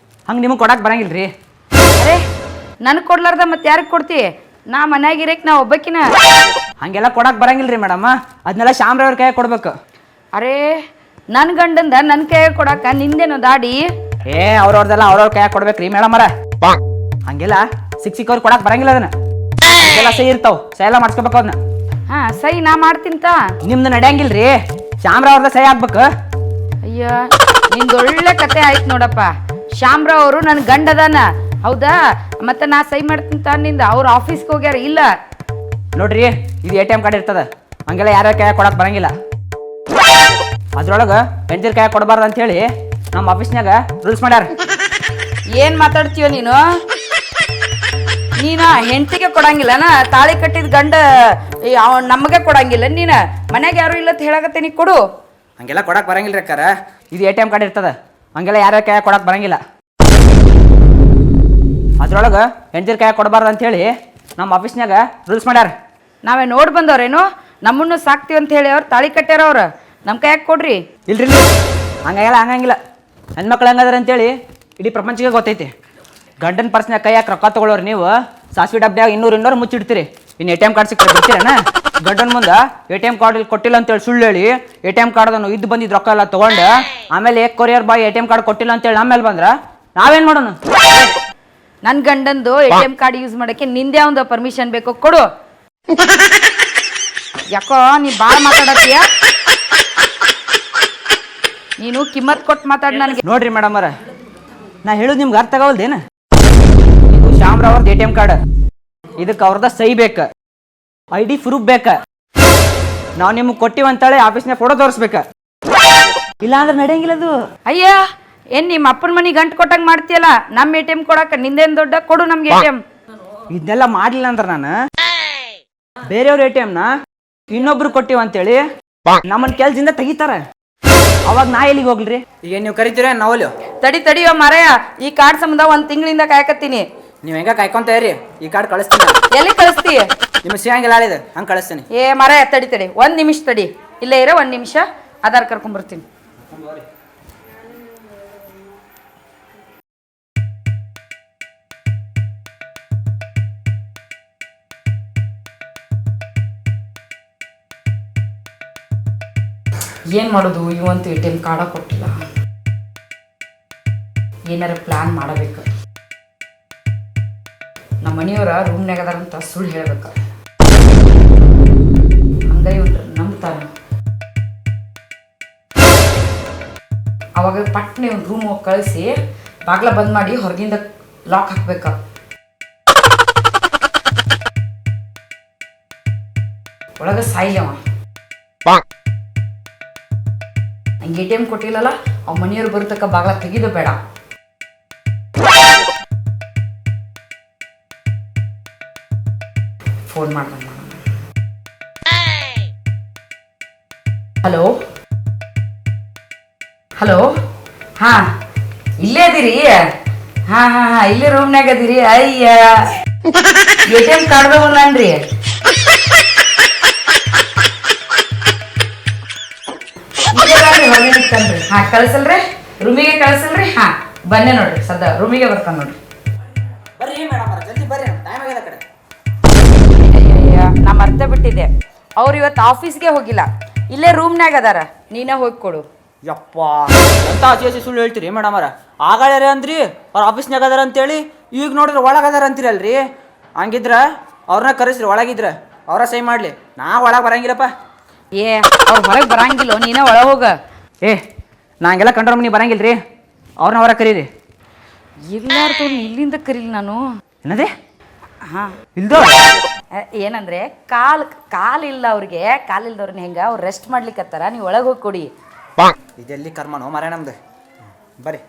ಹಂಗೆ ನಿಮಗೆ ಕೊಡಕ್ಕೆ ಬರಂಗಿಲ್ಲ ರೀ. ಅರೆ ನನ್ ಕೊಡ್ಲಾರ್ದ ಮತ್ತೆ ಯಾರಿಗೆ ಕೊಡ್ತಿ? ನಾ ಮನ್ಯಾಗಿರಕ್ ನಾ ಒಬ್ಬಕಿನ. ಹಂಗೆಲ್ಲ ಕೊಡಕ್ಕೆ ಬರಂಗಿಲ್ಲ ರೀ ಮೇಡಮ್. ಅದನ್ನೆಲ್ಲ ಶಾಮ್ರವ್ರ ಕೈ ಕೊಡ್ಬೇಕು. ಅರೆ ನನ್ ಗಂಡಂದ ನನ್ ಕೈ ಕೊಡಾಕ ನಿಂದೇನು ದಾಡಿ? ಅವ್ರವ್ರದೆಲ್ಲ ಅವ್ರವ್ರ ಕೈ ಕೊಡ್ಬೇಕು ರೀ ಮೇಡಮ್. ಹಂಗೆಲ್ಲ ಸಿಕ್ಕವ್ರು ಕೊಡಕ್ಕೆ ಬರಂಗಿಲ್ಲ. ಅದನ್ನ ಎಲ್ಲ ಸಹಿ ಇರ್ತಾವ, ಸಹಿ ಎಲ್ಲ ಮಾಡ್ಸ್ಕೊಬೇಕು. ಅದನ್ನ ಹಾ ಸಹಿ ನಾ ಮಾಡ್ತಿಂತ. ನಿಮ್ದು ನಡೆಯಂಗಿಲ್ಲ ರೀ, ಶಾಮ್ರವ್ರದ ಸಹಿ ಆಗ್ಬೇಕು. ಅಯ್ಯ ನಿಂದೊಳ್ಳೆ ಕತೆ ಆಯ್ತು ನೋಡಪ್ಪ. ಶಾಮ್ರಾವ್ ಅವರು ನನ್ ಗಂಡದಾನ ಹೌದಾ? ಮತ್ತೆ ನಾ ಸಹಿ ಮಾಡ್ತಿಂತ ನಿಂದ ಅವ್ರ ಆಫೀಸ್ಗೆ ಹೋಗ್ಯಾರ ಇಲ್ಲ? ನೋಡ್ರಿ ಇದು ATM ಕಾರ್ಡ್ ಇರ್ತದ, ಹಂಗೆಲ್ಲ ಯಾರ್ಯಾರ ಕೈ ಕೊಡಕ್ಕೆ ಬರಂಗಿಲ್ಲ. ಅದ್ರೊಳಗೆ ಹೆಂಡತಿರ್ ಕೈ ಕೊಡಬಾರ್ದು ಅಂತ ಹೇಳಿ ನಮ್ಮ ಆಫೀಸ್ನಾಗ ರೂಲ್ಸ್ ಮಾಡ್ಯಾರ. ಏನ್ ಮಾತಾಡ್ತೀಯ ನೀನು? ನೀನ ಹೆಂಡತಿಗೆ ಕೊಡಂಗಿಲ್ಲನ? ತಾಳಿ ಕಟ್ಟಿದ ಗಂಡ ನಮಗೆ ಕೊಡಂಗಿಲ್ಲ? ನೀನ ಮನ್ಯಾಗ ಯಾರು ಇಲ್ಲ ಅಂತ ಹೇಳಕತ್ತೇನಿ, ಕೊಡು. ಹಂಗೆಲ್ಲ ಕೊಡಕ್ಕೆ ಬರಂಗಿಲ್ಲ ರೀ ಅಕ್ಕಾರ. ಇದು ATM ಕಾರ್ಡ್ ಇರ್ತದ, ಹಂಗೆಲ್ಲ ಯಾರ್ಯಾರ ಕೈ ಕೊಡಕ್ಕೆ ಬರಂಗಿಲ್ಲ. ಅದ್ರೊಳಗೆ ಹೆಂಡತಿರ್ ಕೈ ಕೊಡಬಾರ್ದು ಅಂತ ಹೇಳಿ ನಮ್ಮ ಆಫೀಸ್ನಾಗ ರೂಲ್ಸ್ ಮಾಡ್ಯಾರ. ನಾವೇ ನೋಡಿ ಬಂದವ್ರೇನು? ನಮ್ಮನ್ನು ಸಾಕ್ತಿವಿ ಅಂತ ಹೇಳಿ ಅವ್ರು ತಾಳಿ ಕಟ್ಟ್ಯಾರ. ಅವ್ರು ನಮ್ಮ ಕೈಯಾಗ ಕೊಡ್ರಿ. ಇಲ್ರಿ ಹಂಗಾಗೆಲ್ಲ ಹಂಗಂಗಿಲ್ಲ. ಹೆಣ್ಮಕ್ಳು ಹೆಂಗದಾರ ಅಂತೇಳಿ ಇಡೀ ಪ್ರಪಂಚಕ್ಕೆ ಗೊತ್ತೈತಿ. ಗಂಡನ ಪರ್ಸ್ನಾಗ ಕೈ ಯಾಕೆ ರೊಕ್ಕ ತೊಗೊಳೋರು ನೀವು? ಸಾಸ್ವಿ ಡಬ್ಬ್ಯಾಗ 200 ಮುಚ್ಚಿಡ್ತೀರಿ. ಇನ್ನು ATM ಕಾರ್ಡ್ ಸಿಕ್ಕ ಬಿಡ್ತೀರೇನ? ಗಂಡನ ಮುಂದೆ ATM ಕಾರ್ಡ್ ಇಲ್ಲಿ ಕೊಟ್ಟಿಲ್ಲ ಅಂತೇಳಿ ಸುಳ್ಳು ಹೇಳಿ ATM ಕಾರ್ಡನ್ನು ಇದ್ದು ಬಂದಿದ್ದು ರೊಕ್ಕ ಎಲ್ಲ ತೊಗೊಂಡು ಆಮೇಲೆ ಕೊರಿಯರ್ ಬಾಯ್ ATM ಕಾರ್ಡ್ ಕೊಟ್ಟಿಲ್ಲ ಅಂತೇಳಿ ಆಮೇಲೆ ಬಂದ್ರೆ ನಾವೇನು ಮಾಡೋಣ? ನನ್ನ ಗಂಡಂದು ATM ಕಾರ್ಡ್ ಯೂಸ್ ಮಾಡಕ್ಕೆ ನಿಂದೆ ಒಂದು ಪರ್ಮಿಷನ್ ಬೇಕು, ಕೊಡು. ಯಾಕೋ ನೀ ಭಾಳ ಮಾತಾಡತ್ತೀಯ. ನೀನು ಕಿಮ್ಮತ್ ಕೊಟ್ಟು ಮಾತಾಡ ನನಗೆ. ನೋಡ್ರಿ ಮೇಡಮ್ ಅವರ, ನಾ ಹೇಳೋದು ನಿಮ್ಗೆ ಅರ್ಥ ಆಗವಲ್ದೇನ? ಇದು ಶಾಮ್ರವ್ರದ್ದು ATM ಕಾರ್ಡ್, ಇದಕ್ಕೆ ಅವ್ರದ ಸಹಿ ಬೇಕು, ID ಪ್ರೂಫ್ ಬೇಕ. ನಾವು ನಿಮ್ಗೆ ಕೊಟ್ಟಿವಂತಾಳೆ ಆಫೀಸ್ನಾಗ ಫೋಟೋ ತೋರಿಸ್ಬೇಕ, ಇಲ್ಲ ಅಂದ್ರೆ ನಡೆಯಂಗಿಲ್ಲ ಅದು. ಅಯ್ಯ ಏನ್ ನಿಮ್ಮ ಅಪ್ಪನ ಮನಿ ಗಂಟು ಕೊಟ್ಟಂಗೆ ಮಾಡ್ತೀಯಲ್ಲ? ನಮ್ಮ ATM ಕೊಡಕ್ಕೆ ನಿಂದೇನು ದೊಡ್ಡ? ಕೊಡು ನಮ್ಗೆ ATM. ಇದನ್ನೆಲ್ಲ ಮಾಡ್ಲಿಲ್ಲ ಅಂದ್ರೆ ನಾನು ಬೇರೆಯವ್ರ ATMನ ಇನ್ನೊಬ್ರು ಕೊಟ್ಟಿವ ಅಂತೇಳಿ ನಮ್ಮನ್ನ ಕೆಲ್ಸದಿಂದ ತೆಗಿತಾರ. ಅವಾಗ ನಾ ಎಲ್ಲಿಗೆ ಹೋಗ್ಲಿ? ಈಗ ನೀವು ಕರಿತೀರ ನಾವಲ್ಲಿ ತಡಿಯೋ ಮಾರಾಯ, ಈ ಕಾರ್ಡ್ ಸಂಬಂಧ 1 ತಿಂಗಳಿಂದ ಕಾಯಕತ್ತೀನಿ. ನೀವು ಹೆಂಗ ಕಾಯ್ಕೊಂತ ಇರಿ, ಈ ಕಾರ್ಡ್ ಕಳಿಸ್ತೀನಿ. ಎಲ್ಲಿ ಕಳಿಸ್ತಿ? ನಿಮ್ಗೆ ಸಿಗಂಗಿಲ್ಲ ಆಳಿದ ಹಂಗೆ ಕಳಿಸ್ತೀನಿ. ಮಾರಾಯ ತಡಿ 1 ನಿಮಿಷ ತಡಿ. ಇಲ್ಲೇ ಇರೋ 1 ನಿಮಿಷ, ಆಧಾರ್ ಕರ್ಕೊಂಡ್ಬರ್ತೀನಿ. ಏನು ಮಾಡೋದು? ಇವಂತೂ ATM ಕಾರ್ಡ ಕೊಟ್ಟಿಲ್ಲ. ಏನಾರ ಪ್ಲಾನ್ ಮಾಡಬೇಕು. ನಮ್ಮ ಮನೆಯವರ ರೂಮ್ನಾಗ ಅದಾರಂತ ಸುಳ್ಳು ಹೇಳ್ಬೇಕು. ಹಂಗ ಇವ್ರು ನಂಬ್ತಾನೆ. ಅವಾಗ ಪಟ್ನೆ ಒಂದು ರೂಮ್ ಹೋಗಿ ಕಳಿಸಿ ಬಾಗ್ಲ ಬಂದ್ ಮಾಡಿ ಹೊರಗಿಂದ ಲಾಕ್ ಹಾಕ್ಬೇಕ. ಒಳಗ ಸಾಯಿಲವ. ಹಂಗೆ ATM ಕೊಟ್ಟಿಲ್ಲಲ್ಲ, ಅವ್ ಮನೆಯವ್ರು ಬರ್ತಕ್ಕ ಬಾಗ್ಲ ತೆಗಿದು ಬೇಡ. ಫೋನ್ ಮಾಡ್ದಂಗ. ಹಲೋ ಹಾ ಇಲ್ಲೇ ಅದೀರಿ? ಹಾ ಇಲ್ಲೇ ರೂಮ್ನಾಗ ಅದೀರಿ? ಅಯ್ಯ ATM ಕಾರ್ಡ್ದ ಒಂದನ್ರಿ. ಹಾ ಕಳ್ಸಲ್ರಿ, ರೂಮಿಗೆ ಕಳ್ಸಲ್ರಿ. ಹಾ ಬನ್ನಿ ನೋಡ್ರಿ, ಸದ್ದ ರೂಮಿಗೆ ಬರ್ತಾನ ನೋಡ್ರಿ. ನಾ ಮರ್ತ ಬಿಟ್ಟಿದ್ದೆ, ಅವ್ರು ಇವತ್ತು ಆಫೀಸ್ಗೆ ಹೋಗಿಲ್ಲ, ಇಲ್ಲೇ ರೂಮ್ನಾಗ ಅದಾರ. ನೀನೇ ಹೋಗಿ ಕೊಡು. ಯಪ್ಪ ಎಂತ ಹಸಿ ಸುಳ್ಳು ಹೇಳ್ತೀರಿ ಮೇಡಮ್ ಅವ್ರ ಆಗಾಳ್ಯಾರ ಅಂದ್ರಿ ಅವ್ರ ಆಫೀಸ್ನಾಗ ಅದಾರ ಅಂತೇಳಿ ಈಗ ನೋಡಿದ್ರೆ ಒಳಗದಾರ ಅಂತೀರಲ್ರಿ ಹಂಗಿದ್ರ ಅವ್ರನ್ನ ಕರೆಸ್ರಿ ಒಳಗಿದ್ರ ಅವ್ರ ಸೈ ಮಾಡ್ಲಿ ನಾ ಒಳಗೆ ಬರಂಗಿಲ್ಲಪ್ಪ ಏ ಅವ್ರ ಹೊರಗೆ ಬರಂಗಿಲ್ಲ ನೀನ ಒಳ ಹೋಗ ಏ ನಾ ಹಂಗೆಲ್ಲ ಕಂಟ್ರೋಲ್ ಮನಿ ಬರಂಗಿಲ್ರಿ ಅವ್ರನ್ನ ಹೊರ ಕರೀರಿ ಇರ್ಲಾರ್ದು ಇಲ್ಲಿಂದ ಕರೀಲಿ ನಾನು ಏನದೇ ಹಾ ಇಲ್ದೋ ಏನಂದ್ರೆ ಕಾಲಿಲ್ಲ ಅವ್ರಿಗೆ ಕಾಲಿಲ್ದವ್ರನ್ನ ಹೆಂಗ ಅವ್ರು ರೆಸ್ಟ್ ಮಾಡ್ಲಿಕ್ಕತ್ತಾರ ನೀವು ಒಳಗೆ ಹೋಗಿ ಕೊಡಿ ಇದೆಲ್ಲಿ ಕರ್ಮನೋ ಮರ ನಮ್ದು ಬರ್ರಿ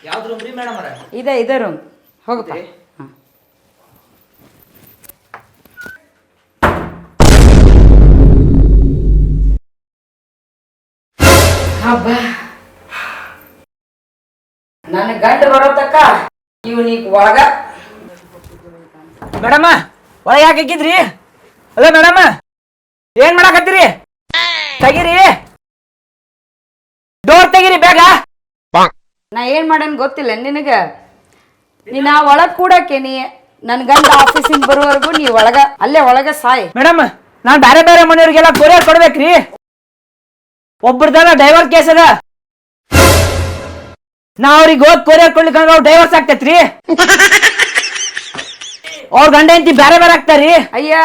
ಯಾವ್ದು ರೂಮ್ ರೀ ಮೇಡಮ್ ಅವರ ಇದೆ ರೂಮ್ ಹೋಗಪ್ಪ ಹಬ್ಬ ನನ್ನ ಗಂಡ ಬರೋತಕ್ಕ ಇವನಿಗೆ ಒಳಗ ಮೇಡಮ್ಮ ಒಳಗೆ ಯಾಕೆ ಹಾಕಿದ್ರಿ ಅಲ್ಲ ಮೇಡಮ್ಮ ಏನ್ ಮಾಡಾಕತ್ತೀರಿ ತೆಗೀರಿ ಡೋರ್ ತೆಗೀರಿ ಬೇಗ ನಾ ಏನ್ ಮಾಡೇನ್ ಗೊತ್ತಿಲ್ಲ ನಿನಗ ನೀನ ಒಳಗ್ ಕೂಡಕೇನಿ ನನ್ ಗಂಡ ಆಫೀಸಿಂದ ಬರುವವರೆಗೂ ನೀ ಅಲ್ಲೇ ಒಳಗ ಸಾಯ್ ಮೇಡಮ್ ನಾನ್ ಬೇರೆ ಬೇರೆ ಮನೆಯವ್ರಿಗೆಲ್ಲ ಕೊರಿಯರ್ ಕೊಡ್ಬೇಕ್ರಿ ಒಬ್ಬರದಲ್ಲ ಡೈವರ್ಸ್ ಕೇಸ್ ಅದ ನಾ ಅವ್ರಿಗೆ ಹೋಗಿ ಕೊರಿಯರ್ ಕೊಡ್ಲಿಕ್ಕೆ ಅವ್ರು ಡೈವರ್ಸ್ ಆಗ್ತೈತ್ರಿ ಅವ್ರ ಗಂಡ ಹೆಂಡತಿ ಬೇರೆ ಬೇರೆ ಆಗ್ತಾರ್ರಿ ಅಯ್ಯ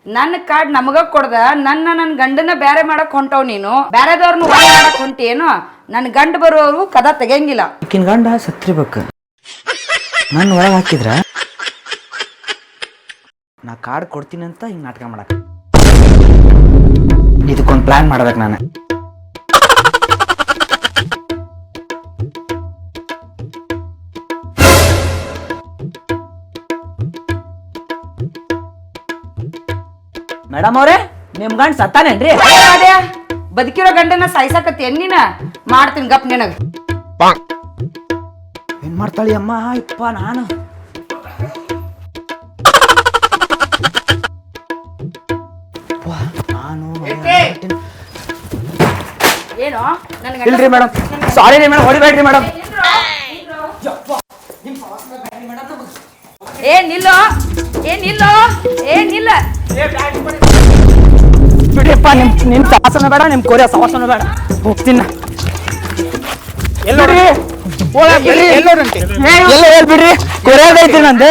ನನ್ನ ಕಾರ್ಡ್ ನಮಗ ಕೊಡ್ದ ನನ್ನ ಗಂಡನ ಬೇರೆ ಮಾಡಕ್ ಹೊಂಟವ್ ನೀನು ಬೇರೆದವ್ರನ್ನ ಒಳಗ್ ಮಾಡಕ್ ಹೊಂಟೇನು ನನ್ ಗಂಡ ಬರುವವರು ಕದ ತೆಗಿಯಂಗಿಲ್ಲ ಈಕಿನ ಗಂಡ ಸತ್ರಿಬೇಕು ನನ್ನ ಒಳಗೆ ಹಾಕಿದ್ರ ನಾ ಕಾರ್ಡ್ ಕೊಡ್ತೀನಿ ಅಂತ ಹಿಂಗ್ ನಾಟಕ ಮಾಡಕ್ ಇದಕ್ಕೊಂದು ಪ್ಲಾನ್ ಮಾಡ್ಬೇಕು ನಾನು ಮೇಡಮ್ ಅವ್ರೆ ನಿಮ್ ಗಂಡ ಸತ್ತಾನೇನ್ರಿ ಅದೇ ಬದುಕಿರೋ ಗಂಡನ ಸಾಯ್ಸಾಕತ್ತಿ ನೀನ ಮಾಡ್ತೀನಿ ಗಪ್ ನಿನಗ ಏನ್ ಮಾಡ್ತಾಳಿ ಅಮ್ಮ ಇಪ್ಪ ನಾನು ಏನು ಇಲ್ರಿ ಮೇಡಮ್ ಸಾರಿ ರೀ ಮೇಡಮ್ ಹೊಡಿಬೇಡ್ರಿ ಮೇಡಮ್ ನಿಲ್ಲೋ ನಿಲ್ಲ ಬಿಡಿಯಪ್ಪ ನಿಮ್ ಸಾಹಸನ ಬೇಡ ನಿಮ್ ಕೊರಿಯ ಸಾಹಸನ ಬೇಡ ಹೋಗ್ತೀನಿ ಬಿಡ್ರಿ ಕೊರಿಯಾದೈತಿ ನಂದು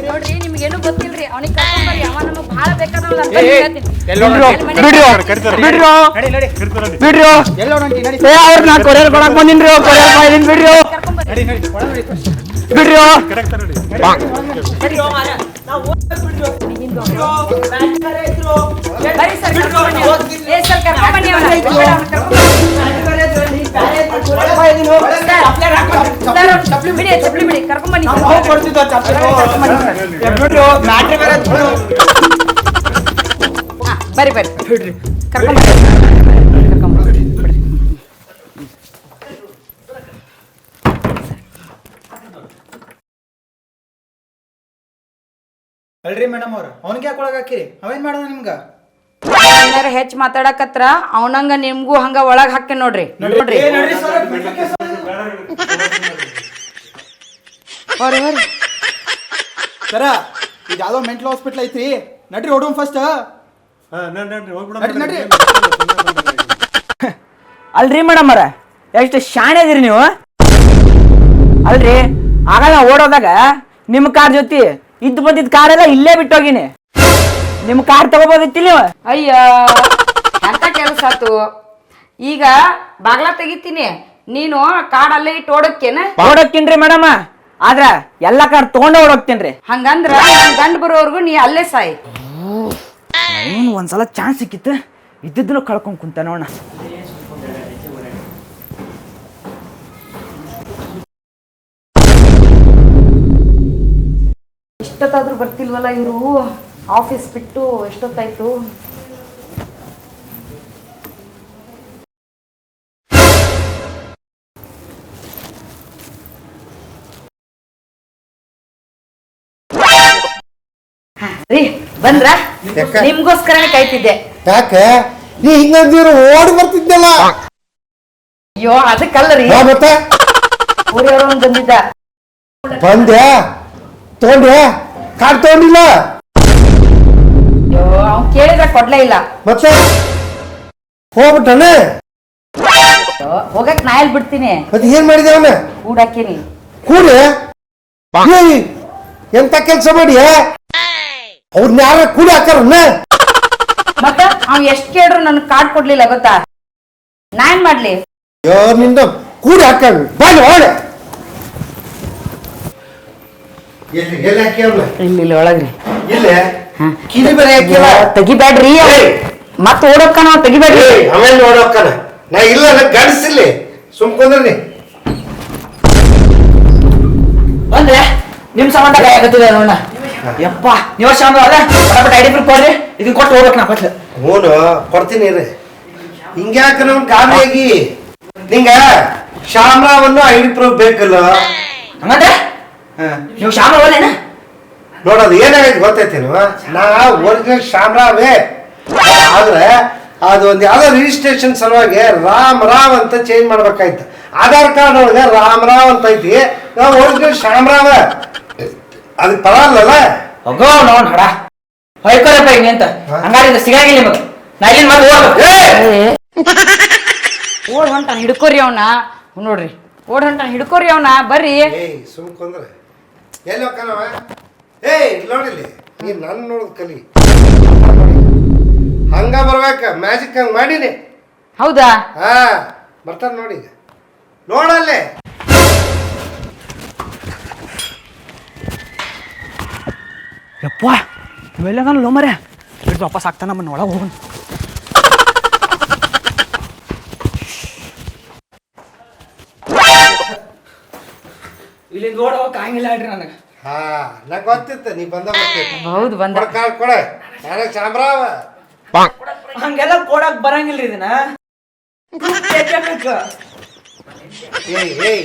ನೋಡ್ರಿ ನಿಮ್ಗೇನು ಗೊತ್ತಿಲ್ರಿ ಅವನಿಗೆ ಕರ್ಕೊಂಡ್ಬರ್ರಿ ಅವ ನಮಗ್ ಬಹಳ ಬೇಕಾದವಲ್ಲ ಬಿಡ್ರಿ ಅವ್ರ ನಾ ಕೊರಿಯರ್ ಕೊಡಕ್ ಬಂದಿನ್ರಿ ಕೊರಿಯರ್ ಬಾಯ್ದಿನ್ ಬಿಡ್ರಿ ಬಿಡ್ರಿ ಬರ್ರಿ ಸರ್ ಕರ್ಕೊಂಡ್ಬನ್ನಿ ಬಿಡಿ ಚಪ್ಲಿ ಬಿಡಿ ಕರ್ಕೊಂಡ್ಬನ್ನಿ ಬರ್ರಿ ಕರ್ಕೊಂಡ್ಬನ್ನಿ ಅಲ್ರಿ ಮೇಡಮ್ ಅವ್ರ ಅವನಿಗೆ ಯಾಕೆ ಒಳಗೆ ಹಾಕಿರಿ ಅವೇನ್ ಮಾಡೋದು ನಿಮ್ಗ ಏನಾರ ಹೆಚ್ಚು ಮಾತಾಡಕತ್ರ ಅವನಂಗ ನಿಮ್ಗೂ ಹಂಗ ಒಳಗ್ ಹಾಕಿ ನೋಡ್ರಿ ಸರ ಇದು ಯಾವ್ದೋ ಮೆಂಟಲ್ ಹಾಸ್ಪಿಟ್ಲ್ ಐತ್ರಿ ನಡ್ರಿ ಹೊಡುವ ಫಸ್ಟ್ ನಡ್ರಿ ಅಲ್ರಿ ಮೇಡಮ್ ಅವ್ರ ಎಷ್ಟು ಶಾಣೆ ಇದೀರಿ ನೀವು ಅಲ್ರಿ ಆಗ ನಾ ಓಡೋದಾಗ ನಿಮ್ ಕಾರ್ ಜೊತೆ ಇದ್ದು ಬಂದಿದ್ ಕಾರ್ ಎಲ್ಲ ಇಲ್ಲೇ ಬಿಟ್ಟೋಗಿನಿ ನಿಮ್ ಕಾರ್ ತಗೋಬೋದಿತ್ತಿಲ್ಲ ನೀವು ಅಯ್ಯ ಎಂತ ಕೆಲಸ ಆತು ಈಗ ಬಾಗ್ಲ ತೆಗಿತೀನಿ ನೀನು ಕಾಡ್ ಅಲ್ಲೇ ಇಟ್ಟು ಓಡಕ್ಕೇನ ಓಡೋಕ್ಕಿನ್ರಿ ಮೇಡಮ್ ಆದ್ರ ಎಲ್ಲಾ ಕಾರ್ ತಗೊಂಡ ಓಡೋಗ್ತೇನ್ರಿ ಹಂಗಂದ್ರ ನನ್ ಗಂಡ್ ಬರೋವರ್ಗು ನೀ ಅಲ್ಲೇ ಸಾಯ್ ಏನು ಒಂದ್ಸಲ ಚಾನ್ಸ್ ಸಿಕ್ಕಿತ್ತು ಇದ್ದಿದ್ದನ್ನು ಕಳ್ಕೊಂಡ್ ಕುಂತ ನೋಡ ಎಷ್ಟೊತ್ತಾದ್ರೂ ಬರ್ತಿಲ್ವಲ್ಲ ಇವರು ಆಫೀಸ್ ಬಿಟ್ಟು ಎಷ್ಟೊತ್ತಾಯ್ತು ರೀ ಬಂದ್ರ ನಿಮ್ಗೋಸ್ಕರನೇ ಕಾಯ್ತಿದ್ದೆ ಯಾಕೆ ನೀ ಹಿಂಗಂದಿರು ಓಡಿ ಬರ್ತಿದ್ದಲ್ಲ ಅಯ್ಯೋ ಅದಕ್ಕಲ್ಲರಿ ಮತ್ತೆ ಊರವ್ರು ಬಂದಿದ್ದ ಬಂದೆ ತಗೊಂಡ್ರೆ ಕಾರ್ಡ್ ತಗೊಂಡಿಲ್ಲ ಅಯ್ಯೋ ಅವ್ನ್ ಕೇಳಿದ್ರೆ ಕೊಡ್ಲೇ ಇಲ್ಲ. ಮತ್ತೆ ಹೋಗ್ಬಿಟ್ಟಣ. ಅಯ್ಯೋ, ಹೋಗಕ್ ನಾ ಎಲ್ಲಿ ಬಿಡ್ತೀನಿ, ಮತ್ತೆ ಏನ್ ಮಾಡಿದೆ ಅವನ ಕೂಡಾಕಿನಿ. ಕೂಡಿ ಎಂತ ಕೆಲಸ ಮಾಡಿ ಅವ್ರನ್ನ ಯಾರ ಕೂಡಿ ಹಾಕಾರನ್ನ. ಮತ್ತ ಅವ್ ಎಷ್ಟ್ ಕೇಳ್ರು ನನ್ ಕಾರ್ಡ್ ಕೊಡ್ಲಿಲ್ಲ ಗೊತ್ತಾ, ನಾ ಏನ್ ಮಾಡ್ಲಿ? ನಿಂದ ಕೂಡಿ ಹಾಕ ಬಾಯ್ ಒಳ್ಳೆ ಎಲ್ಲಿ ಹಾಕಿ ಅವ್ನ ಇಲ್ಲಿ ಒಳಗ್ರಿ. ಇಲ್ಲ ಕಿವಿ ಬೇರೆ ಹಾಕಿಲ್ಲ. ತೆಗಿಬ್ಯಾಡ್ರಿ, ಮತ್ ಓಡೋಕ್ಕನ ತೆಗಿಬ್ಯಾಡ್ರಿ. ಆಮೇಲೆ ನೋಡೋಕ್ಕನ ನಾ ಇಲ್ಲ ಗಡಿಸಿಲ್ಲಿ ಸುಮ್ಕೊಂಡ್ರಿ. ಬಂದ್ರೆ ನಿಮ್ ಸಂಬಂಧ ಕೈ ಆಗತ್ತಿದೆ ನೋಡ. ಯಪ್ಪ ನೀವು ಶಾಮ ಅಲ್ಲ ಬಟ್ ಐಡಿ ಪ್ರೂಫ್ ಕೊಡ್ರಿ, ಇದನ್ನ ಕೊಟ್ಟು ಹೋಗ್ಬೇಕು ನಾ ಪಟ್ಲ. ಹ್ಞೂ ಕೊಡ್ತೀನಿ ರೀ. ಹಿಂಗ್ಯಾಕ ನಮ್ ಗಾಬರಿಯಾಗಿ ನಿಂಗ ಶಾಮರಾವನ್ನು ಐಡಿ ಪ್ರೂಫ್ ಬೇಕಲ್ಲ. ಹಂಗಂದ್ರೆ ನೀವು ಶಾಮ ಅಲ್ಲೇನ? ನೋಡೋದು ಏನಾಗೈತಿ ಗೊತ್ತೈತೇನು, ನಾ ಒರಿಜಿನಲ್ ಶಾಮರಾವೇ, ಆದ್ರೆ ಅದು ಒಂದು ಯಾವ್ದೋ ರಿಜಿಸ್ಟ್ರೇಷನ್ ಸಲುವಾಗಿ ರಾಮ್ ಅಂತ ಚೇಂಜ್ ಮಾಡ್ಬೇಕಾಯ್ತು. ಆಧಾರ್ ಕಾರ್ಡ್ ಒಳಗೆ ರಾಮ್ ಅಂತ ಐತಿ, ನಾವು ಒರಿಜಿನಲ್ ಶಾಮರಾವ, ಅದಕ್ಕೆ ಪರಲ್ಲ. ಹೋಗೋ ನೋಡ್ ಹಡ ಹೊಯ್ಕೊಳಪ್ಪ ಹಿಂಗೆ ಅಂತ. ಹಂಗಾರಿಂದ ಸಿಗಂಗಿಲ್ಲ ನಿಮಗೆ. ನಾ ಇಲ್ಲಿಂದ ಮತ್ತೆ ಓಡ್ ಹೊಂಟಾನ, ಹಿಡ್ಕೋರಿ ಅವನ. ನೋಡ್ರಿ ಓಡ್ ಹೊಂಟಾನ, ಹಿಡ್ಕೋರಿ ಅವನ. ಬರ್ರಿ. ಸುಮ್ಕೊಂಡ್ರೆ ಎಲ್ಲಿ ಹೋಗ್ಕನವ? ಇಲ್ಲಿ ನೋಡಿಲ್ಲಿ, ನೀ ನನ್ನ ನೋಡೋದು ಕಲಿ. ಹಂಗ ಬರ್ಬೇಕ, ಮ್ಯಾಜಿಕ್ ಹಂಗ ಮಾಡೀನಿ. ಹೌದಾ? ಹಾ ಬರ್ತಾನ ನೋಡಿ, ನೋಡಲ್ಲೇ. ಯಪ್ಪ ಇವೆಲ್ಲ ನಾನು ಲೋ ಮರೆ ಬಿಟ್ಟು ವಾಪಸ್ ಆಗ್ತಾನ ನಮ್ಮನ್ನ ಒಳಗೆ ಹೋಗೋಣ. ಇಲ್ಲಿಂದ ಓಡ್ ಹೋಗಕ್ಕೆ ಆಗಿಲ್ಲ ಹೇಳ್ರಿ ನನಗೆ. ಹಾ ನಂಗೆ ಗೊತ್ತಿತ್ತು ನೀ ಬಂದ ಬರ್ತಿತ್ತು. ಹೌದು ಬಂದ. ಕಾರ್ಡ್ ಕೊಡ, ಯಾರ ಶಾಮರಾವ. ಹಂಗೆಲ್ಲ ಕೊಡಕ್ ಬರಂಗಿಲ್ರಿ ಇದನ್ನ. ಏಯ್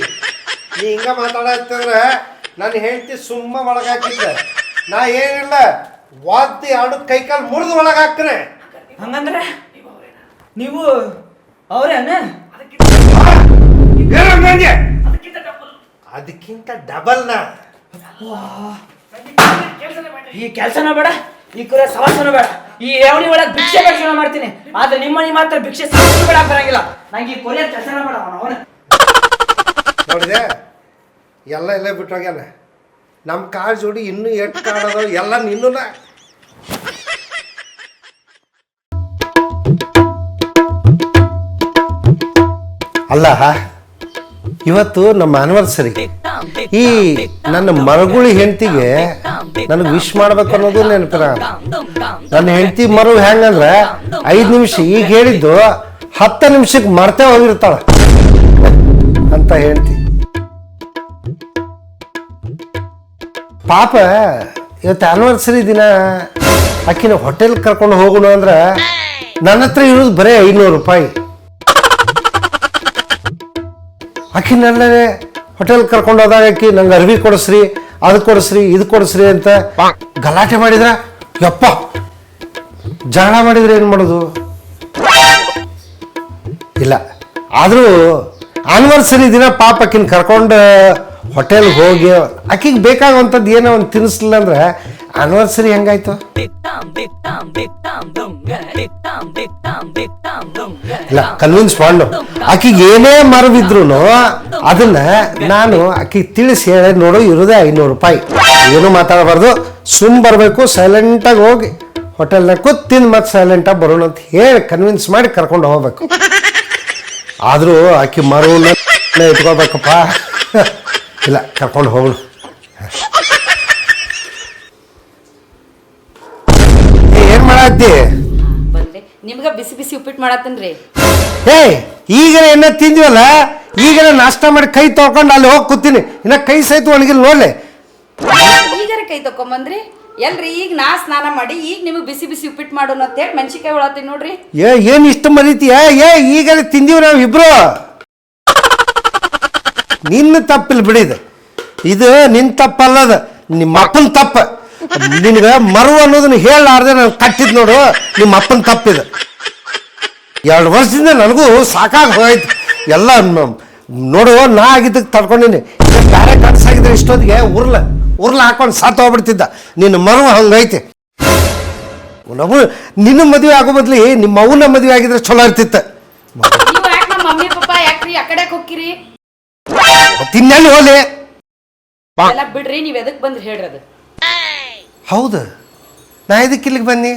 ನೀ ಹಿಂಗ ಮಾತಾಡತ್ತಂದ್ರೆ ನನ್ನ ಹೆಂಡತಿ ಸುಮ್ಮ ಒಳಗಾಕಿದ್ದೆ. ನಾ ಏನಿಲ್ಲ ವಾದ್ಯ ಆಡು ಕೈಕಾಲು ಮುರಿದು ಒಳಗಾಕ್ತೇನೆ. ಹಂಗಂದ್ರೆ ನೀವು ಅವ್ರೇನ? ಅದಕ್ಕಿಂತ ಡಬಲ್ ನಾ. ಈ ಕೆಲ್ಸನ ಬೇಡ, ಈ ಕುರೆ ಸವಾಸನ ಬೇಡ, ಈ ಏವಣಿ ಒಳಗೆ ಭಿಕ್ಷೆ ಕೆಲಸ ಮಾಡ್ತೀನಿ. ಆದ್ರೆ ನಿಮ್ಮನಿ ಮಾತ್ರ ಭಿಕ್ಷೆ ಬೇಡ ಬರಂಗಿಲ್ಲ. ನಂಗೆ ಈ ಕೊರಿಯ ಕೆಲಸನ ಬೇಡ. ಅವನ ನೋಡಿದೆ ಎಲ್ಲ ಬಿಟ್ಟು ಹೋಗ್ಯಾನ. ನಮ್ಮ ಕಾರ್ ಜೋಡಿ ಇನ್ನೂ ಎಷ್ಟು ಕಾಡೋದು ಎಲ್ಲ ನಿನ್ನೂ. ಅಲ್ಲ ಇವತ್ತು ನಮ್ಮ ಆನಿವರ್ಸರಿ. ಈ ನನ್ನ ಮರಗುಳಿ ಹೆಂಡತಿಗೆ ನನಗೆ ವಿಶ್ ಮಾಡ್ಬೇಕು ಅನ್ನೋದು ನೆನಪಿನ. ನನ್ನ ಹೆಂಡತಿ ಮರು ಹೆಂಗಂದ್ರೆ 5 ನಿಮಿಷ ಈಗ ಹೇಳಿದ್ದು 10 ನಿಮಿಷಕ್ಕೆ ಮರ್ತೇ ಹೋಗಿರ್ತಾಳ ಅಂತ ಹೆಂಡತಿ. ಪಾಪ ಇವತ್ತು ಆನಿವರ್ಸರಿ ದಿನ ಆಕಿನ ಹೋಟೆಲ್ ಕರ್ಕೊಂಡು ಹೋಗೋಣ ಅಂದ್ರೆ ನನ್ನ ಹತ್ರ ಇರೋದು ಬರೀ 500 ರೂಪಾಯಿ. ಆಕಿನಲ್ಲೇ ಹೋಟೆಲ್ ಕರ್ಕೊಂಡು ಹೋದಾಗ ಆಕಿ ನಂಗೆ ಅರ್ವಿ ಕೊಡಿಸ್ರಿ, ಅದು ಕೊಡಿಸ್ರಿ, ಇದು ಕೊಡಿಸ್ರಿ ಅಂತ ಗಲಾಟೆ ಮಾಡಿದ್ರ ಯಪ್ಪ ಜಗಳ ಮಾಡಿದ್ರೆ ಏನು ಮಾಡೋದು? ಇಲ್ಲ ಆದರೂ ಆನಿವರ್ಸರಿ ದಿನ ಪಾಪ ಆಕಿನ ಕರ್ಕೊಂಡು ಹೋಟೆಲ್ಗೆ ಹೋಗಿ ಆಕಿಗೆ ಬೇಕಾಗುವಂಥದ್ದು ಏನೋ ಒಂದು ತಿನ್ನಿಸ್ಲಿಲ್ಲ ಅಂದ್ರೆ ಆನಿವರ್ಸರಿ ಹೆಂಗಾಯ್ತು? ಇಲ್ಲ ಕನ್ವಿನ್ಸ್ ಮಾಡು. ಆಕಿಗೆ ಏನೇ ಮರವಿದ್ರು ಅದನ್ನ ನಾನು ಆಕಿಗೆ ತಿಳಿಸಿ ಹೇಳಿ ನೋಡು ಇರೋದೇ 500 ರೂಪಾಯಿ. ಏನು ಮಾತಾಡಬಾರ್ದು, ಸುಮ್ ಬರಬೇಕು, ಸೈಲೆಂಟಾಗಿ ಹೋಗಿ ಹೋಟೆಲ್ನಾಗ ಕೂತ್ ತಿಂದು ಮತ್ತೆ ಸೈಲೆಂಟಾಗಿ ಬರೋಣ ಅಂತ ಹೇಳಿ ಕನ್ವಿನ್ಸ್ ಮಾಡಿ ಕರ್ಕೊಂಡು ಹೋಗ್ಬೇಕು. ಆದರೂ ಆಕಿ ಮರುನ ಇಟ್ಕೋಬೇಕಪ್ಪ. ಇಲ್ಲ ಕರ್ಕೊಂಡು ಹೋಗೋಣ. ಏನ್ ಮಾಡತ್ತಿ? ಬಂದ್ರಿ ನಿಮ್ಗ ಬಿಸಿ ಬಿಸಿ ಉಪ್ಪಿಟ್ಟು ಮಾಡತ್ತೇನ್ರಿ. ಈಗ ಎನ್ನ ತಿಂದಿವಲ್ಲ, ಈಗ ನಾಷ್ಟ ಮಾಡಿ ಕೈ ತೊಳ್ಕೊಂಡು ಅಲ್ಲಿ ಹೋಗಿ ಕೂತೀನಿ. ಇನ್ನ ಕೈ ಸಹಿತ ಒಣಗಿಲ್ ನೋಡ್ಲೆ. ಈಗಾರ ಕೈ ತಕೊಂಬಂದ್ರಿ ಎಲ್ರಿ? ಈಗ ನಾ ಸ್ನಾನ ಮಾಡಿ ಈಗ ನಿಮಗೆ ಬಿಸಿ ಬಿಸಿ ಉಪ್ಪಿಟ್ಟು ಮಾಡೋಣ ಅಂತ ಹೇಳಿ ಮೆಣಸಿನ್ಕಾಯಿ ಹೊಳತ್ತೀನಿ ನೋಡ್ರಿ. ಏನ್ ಇಷ್ಟು ಮರೀತೀಯ? ಈಗ ತಿಂದೀವಿ ನಾವು ಇಬ್ರು. ನಿನ್ನ ತಪ್ಪಿಲ್ಲ ಬಿಡಿದ, ಇದು ನಿನ್ ತಪ್ಪಲ್ಲದ, ನಿಮ್ಮ ಅಪ್ಪನ ತಪ್ಪ. ನಿನಗೆ ಮರು ಅನ್ನೋದನ್ನ ಹೇಳಲಾರ್ದೆ ನಾನು ಕಟ್ಟಿದ್ ನೋಡು, ನಿಮ್ಮ ಅಪ್ಪನ ತಪ್ಪಿದ. 2 ವರ್ಷದಿಂದ ನನಗೂ ಸಾಕಾಗಿ ಹೋಯ್ತು ಎಲ್ಲ. ನೋಡು ನಾ ಆಗಿದ್ದಕ್ಕೆ ತಡ್ಕೊಂಡಿನಿ, ಬೇರೆ ಕಟ್ಸಾಗಿ ಆಗಿದ್ರೆ ಇಷ್ಟೊತ್ತಿಗೆ ಉರ್ಲ ಹಾಕೊಂಡು ಸಾತ್ ಹೋಗ್ಬಿಡ್ತಿದ್ದ. ನಿನ್ನ ಮರು ಹಂಗೈತೆ. ನಿನ್ನ ಮದುವೆ ಆಗೋ ಬದ್ಲಿ ನಿಮ್ಮ ಅವನ ಮದುವೆ ಆಗಿದ್ರೆ ಚಲೋ ಇರ್ತಿತ್ತು. ನೀವು ಯಾಕೆ ನಮ್ಮ ಮಮ್ಮಿ ಪಪ್ಪ ಯಾಕ್ರಿ ಆ ಕಡೆ ಹೋಗ್ಕಿರಿ? ತಿನ್ನಲ್ಲಿ ಹೋಲಿ. ಎಲ್ಲ ಬಿಡ್ರಿ, ನೀವ್ ಎದಕ್ ಬಂದ್ರಿ ಹೇಳ್ರಿ ಅದು. ಹೌದು, ನಾ ಇದಕ್ಕೆ ಇಲ್ಲಿಗೆ ಬನ್ನಿ.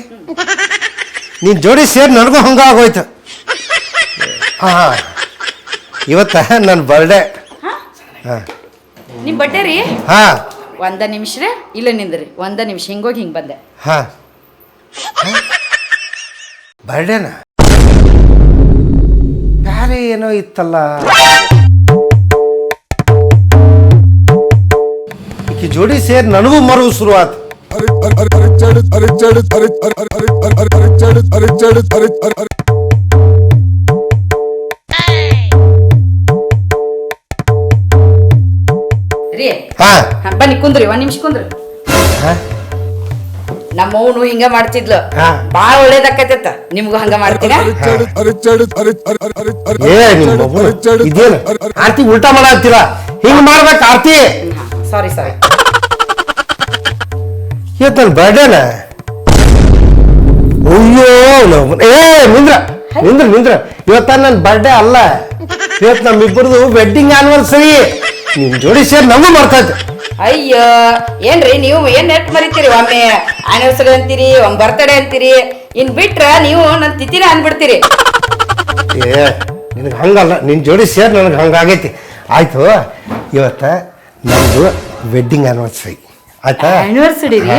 ನೀನು ಜೋಡಿ ಸೇರಿ ನನಗೂ ಹಂಗ ಆಗೋಯ್ತು. ಹಾಂ, ಇವತ್ತ ನನ್ನ ಬರ್ಡೇ. ಹಾಂ, ನಿಮ್ ಬಡ್ಡೆ ರೀ? ಹಾಂ. ಒಂದ ನಿಮಿಷ ರೀ, ಇಲ್ಲ ನಿಂದ್ರಿ, ಒಂದ ನಿಮಿಷ ಹಿಂಗೋಗಿ ಹಿಂಗ್ ಬಂದೆ. ಹಾಂ, ಬರ್ಡೇನಾ? ಬೇರೆ ಏನೋ ಇತ್ತಲ್ಲ. ಈಕಿ ಜೋಡಿ ಸೇರಿ ನನಗೂ ಮರವು ಶುರುವಾತು. ರೀ ಹಾ, ಬನ್ನಿ ಕುಂದ್ರಿ, ಒಂದ್ ನಿಮಿಷ ಕುಂದ್ರಿ. ಹಾ, ನಮ್ಮವನು ಹಿಂಗ ಮಾಡ್ತಿದ್ಲು, ಹಾ. ಬಾಳ ಒಳ್ಳೇದಕ್ಕೈತ. ನಿಮ್ಗೂ ಹಂಗ ಮಾಡ್ತೀನ? ಏ ನಿಮ್ಮ ಮಗು ಇದೇನು ಆರ್ತಿ ಉಲ್ಟಾ ಮಾಡತ್ತೀರ? ಹಿಂಗ್ ಮಾಡ್ಬೇಕು ಆರ್ತಿ. ಸಾರಿ ಸಾರಿ. ಇವತ್ತು ನನ್ನ ಬರ್ಡೇನ? ಅಯ್ಯೋ ನಿಂದ್ರ ಇವತ್ತ ನನ್ನ ಬರ್ಡೇ ಅಲ್ಲ, ಇವತ್ತು ನಮ್ಮಿಬ್ಬರದು ವೆಡ್ಡಿಂಗ್ ಆನಿವರ್ಸರಿ. ನಿನ್ ಜೋಡಿ ಸೇರಿ ನಮಗೂ ಬರ್ತೈತೆ. ಅಯ್ಯೋ ಏನ್ರಿ ನೀವು ಏನ್ ನೆಟ್ ಮರಿತೀರಿ? ಒಮ್ಮೆ ಆನಿವರ್ಸರಿ ಅಂತೀರಿ, ಒಮ್ಮೆ ಬರ್ತಡೇ ಅಂತೀರಿ, ಇನ್ ಬಿಟ್ರ ನೀವು ನನ್ನ ತಿಥಿನ ಅನ್ಬಿಡ್ತೀರಿ. ಏ ನಿನಗೆ ಹಂಗಲ್ಲ, ನಿನ್ ಜೋಡಿ ಸೇರಿ ನನಗೆ ಹಂಗಾಗೈತಿ. ಆಯ್ತು, ಇವತ್ತ ನಮ್ದು ವೆಡ್ಡಿಂಗ್ ಆನಿವರ್ಸರಿ ಆಯ್ತಾ? ಆನಿವರ್ಸರಿ ರೀ?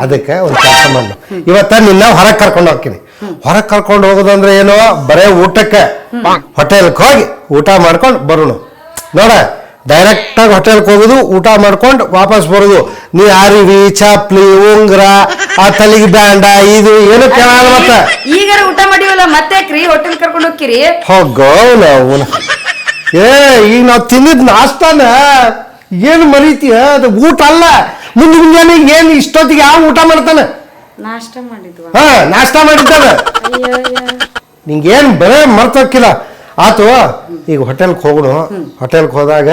ಅದಕ್ಕೆ ಒಂದು ಕೆಲಸ ಮಾಡು, ಇವತ್ತ ನಿನ್ನ ಹೊರಗೆ ಕರ್ಕೊಂಡು ಹೋಗ್ತೀನಿ. ಹೊರಗೆ ಕರ್ಕೊಂಡು ಹೋಗೋದಂದ್ರೆ ಏನೋ ಬರೇ ಊಟಕ್ಕೆ ಹೋಟೆಲ್ಗೆ ಹೋಗಿ ಊಟ ಮಾಡ್ಕೊಂಡು ಬರೋಣ. ನೋಡ, ಡೈರೆಕ್ಟ್ ಆಗಿ ಹೋಟೆಲ್ಗೆ ಹೋಗುದು, ಊಟ ಮಾಡ್ಕೊಂಡು ವಾಪಸ್ ಬರೋದು. ನೀ ಅರಿವಿ, ಚಪ್ಲಿ, ಉಂಗ್ರ, ಆ ತಲೆಗೆ ಬ್ಯಾಂಡ, ಇದು ಏನು ಕೇಳಲ್ಲ. ಮತ್ತೆ ಈಗ ಊಟ ಮಾಡಿವಲ್ಲ, ಮತ್ತೆ ಕ್ರೀ ಹೋಟೆಲ್ ಕರ್ಕೊಂಡು ಹೋಗ್ಕಿರಿ? ಹೋಗೋ ನಾವು. ಏ ಈಗ ನಾವು ತಿಂದಿದ್ ನಾಷ್ಟಾನ ಏನು ಮರೀತೀಯ? ಅದು ಊಟ ಅಲ್ಲ. ಮುಂಜಾನೆ ಏನು ಇಷ್ಟೊತ್ತಿಗೆ ಯಾವ ಊಟ ಮಾಡ್ತಾನೆ? ನಾಷ್ಟ ಮಾಡಿದ್ವ? ಹಾ, ನಾಷ್ಟ ಮಾಡಿದ್ದಾನ. ನಿಂಗೇನು ಬರೇ ಮರ್ತೋಕ್ಕಿಲ್ಲ. ಆತು, ಈಗ ಹೋಟೆಲ್ಗೆ ಹೋಗೋಣ. ಹೋಟೆಲ್ಗೆ ಹೋದಾಗ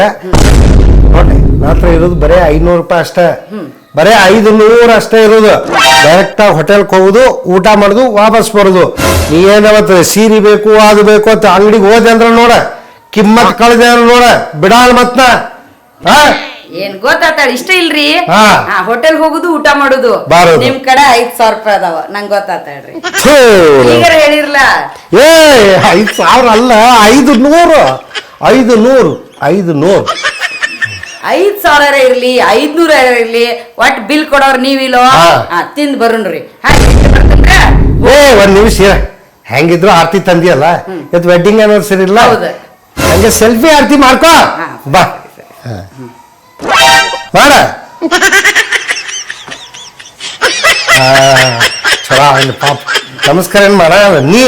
ನೋಡಿ, ಮಾತ್ರ ಇರೋದು ಬರೇ 500 ರೂಪಾಯಿ ಅಷ್ಟೇ. ಬರೇ 500 ಅಷ್ಟೇ ಇರೋದು. ಡೈರೆಕ್ಟ್ ಆಗಿ ಹೋಟೆಲ್ಗೆ ಹೋಗುದು, ಊಟ ಮಾಡುದು, ವಾಪಸ್ ಬರೋದು. ನೀ ಏನವತ್ತು ಸೀರೆ ಬೇಕು ಅದು ಬೇಕು ಅಂತ ಅಂಗಡಿಗೆ ಹೋದೆ ಅಂದ್ರೆ ನೋಡ, ಕಿಮ್ಮತ್ ಕಳೆದೆ ಅಂದ್ರೆ ನೋಡ ಬಿಡಾಲ್ ಮತ್ನ. ಹಾ, ಏನ್ ಗೊತ್ತಾತಾಳ? ಇಷ್ಟ ಇಲ್ರಿ ಹಾ. ಹೋಟೆಲ್ ಹೋಗುದು, ಊಟ ಮಾಡುದು. ಬಾರೋದು. ನಿಮ್ ಕಡೆ 5,000 ರೂಪಾಯಿ ಅದಾವ, ನಂಗೆ ಗೊತ್ತಾತಾಳ್ರಿ. ಛೇ. ಈಗ ಹೇಳಿರ್ಲ. ಏ 5,000 ಅಲ್ಲ, 500. 500 5,000 ಇರ್ಲಿ, 500 ಇರ್ಲಿ, ಒಟ್ ಬಿಲ್ ಕೊಡೋರ್ ನೀವಿಲ್ಲೋ. ಹಾ. ತಿಂದ್ ಬರೋಣ್ರಿ. ಏ ಒಂದ್ ನಿಮಿಷ, ಹೆಂಗಿದ್ರು ಆರ್ತಿ ತಂದಿಯಲ್ಲ, ಇವತ್ತು ವೆಡ್ಡಿಂಗ್ ಆನಿವರ್ಸರಿ ಇಲ್ಲ? ಹೌದು. ಹಂಗೆ ಸೆಲ್ಫಿ ಆರ್ತಿ ಮಾಡ್ಕೋ. ಬಾ ಮಾಡ. ಚಲೋ ಆಯ್ತು ಪಾಪ. ನಮಸ್ಕಾರ ಏನ್ ಮಾಡ ನೀ?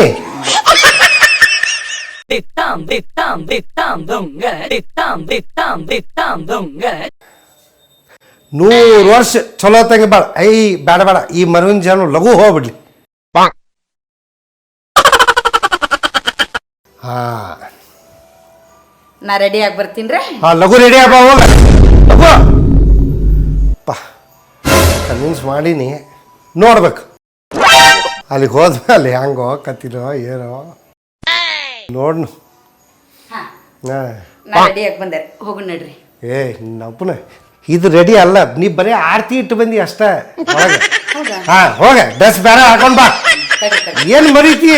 100 ವರ್ಷ ಚಲೋ ತಂಗಿ ಬಾಳ. ಬೇಡ ಬೇಡ, ಈ ಮರುವಿನ ಜನ ಲಘು ಹೋಗ್ಬಿಡ್ಲಿ. ಹಾ, ನಾ ರೆಡಿ ಆಗಿ ಬರ್ತೀನ್ರಿ. ಹಾ, ಲಘು ರೆಡಿ ಆಗ ಹೋಗ. ಲಘು ಪಾ ಕನ್ವಿನ್ಸ್ ಮಾಡೀನಿ, ನೋಡ್ಬೇಕು. ಅಲ್ಲಿಗೆ ಹೋದ್ಮೇಲೆ ಹೆಂಗೋ ಕತ್ತಿಲೋ ಏನೋ ನೋಡ್ನು. ಹಾ, ಹಾ, ನಾ ರೆಡಿ ಆಗಿ ಬಂದೆ, ಹೋಗೋಣ ನಡ್ರಿ. ಏ ನಪ್ಪನ ಇದು ರೆಡಿ ಅಲ್ಲ, ನೀ ಬರೀ ಆರ್ತಿ ಇಟ್ಟು ಬಂದಿ ಅಷ್ಟ ಒಳಗೆ. ಹಾ, ಹೋಗ ಡ್ರೆಸ್ ಬೇರೆ ಹಾಕೊಂಡ್ ಬಾ. ಏನ್ ಮರೀತಿ?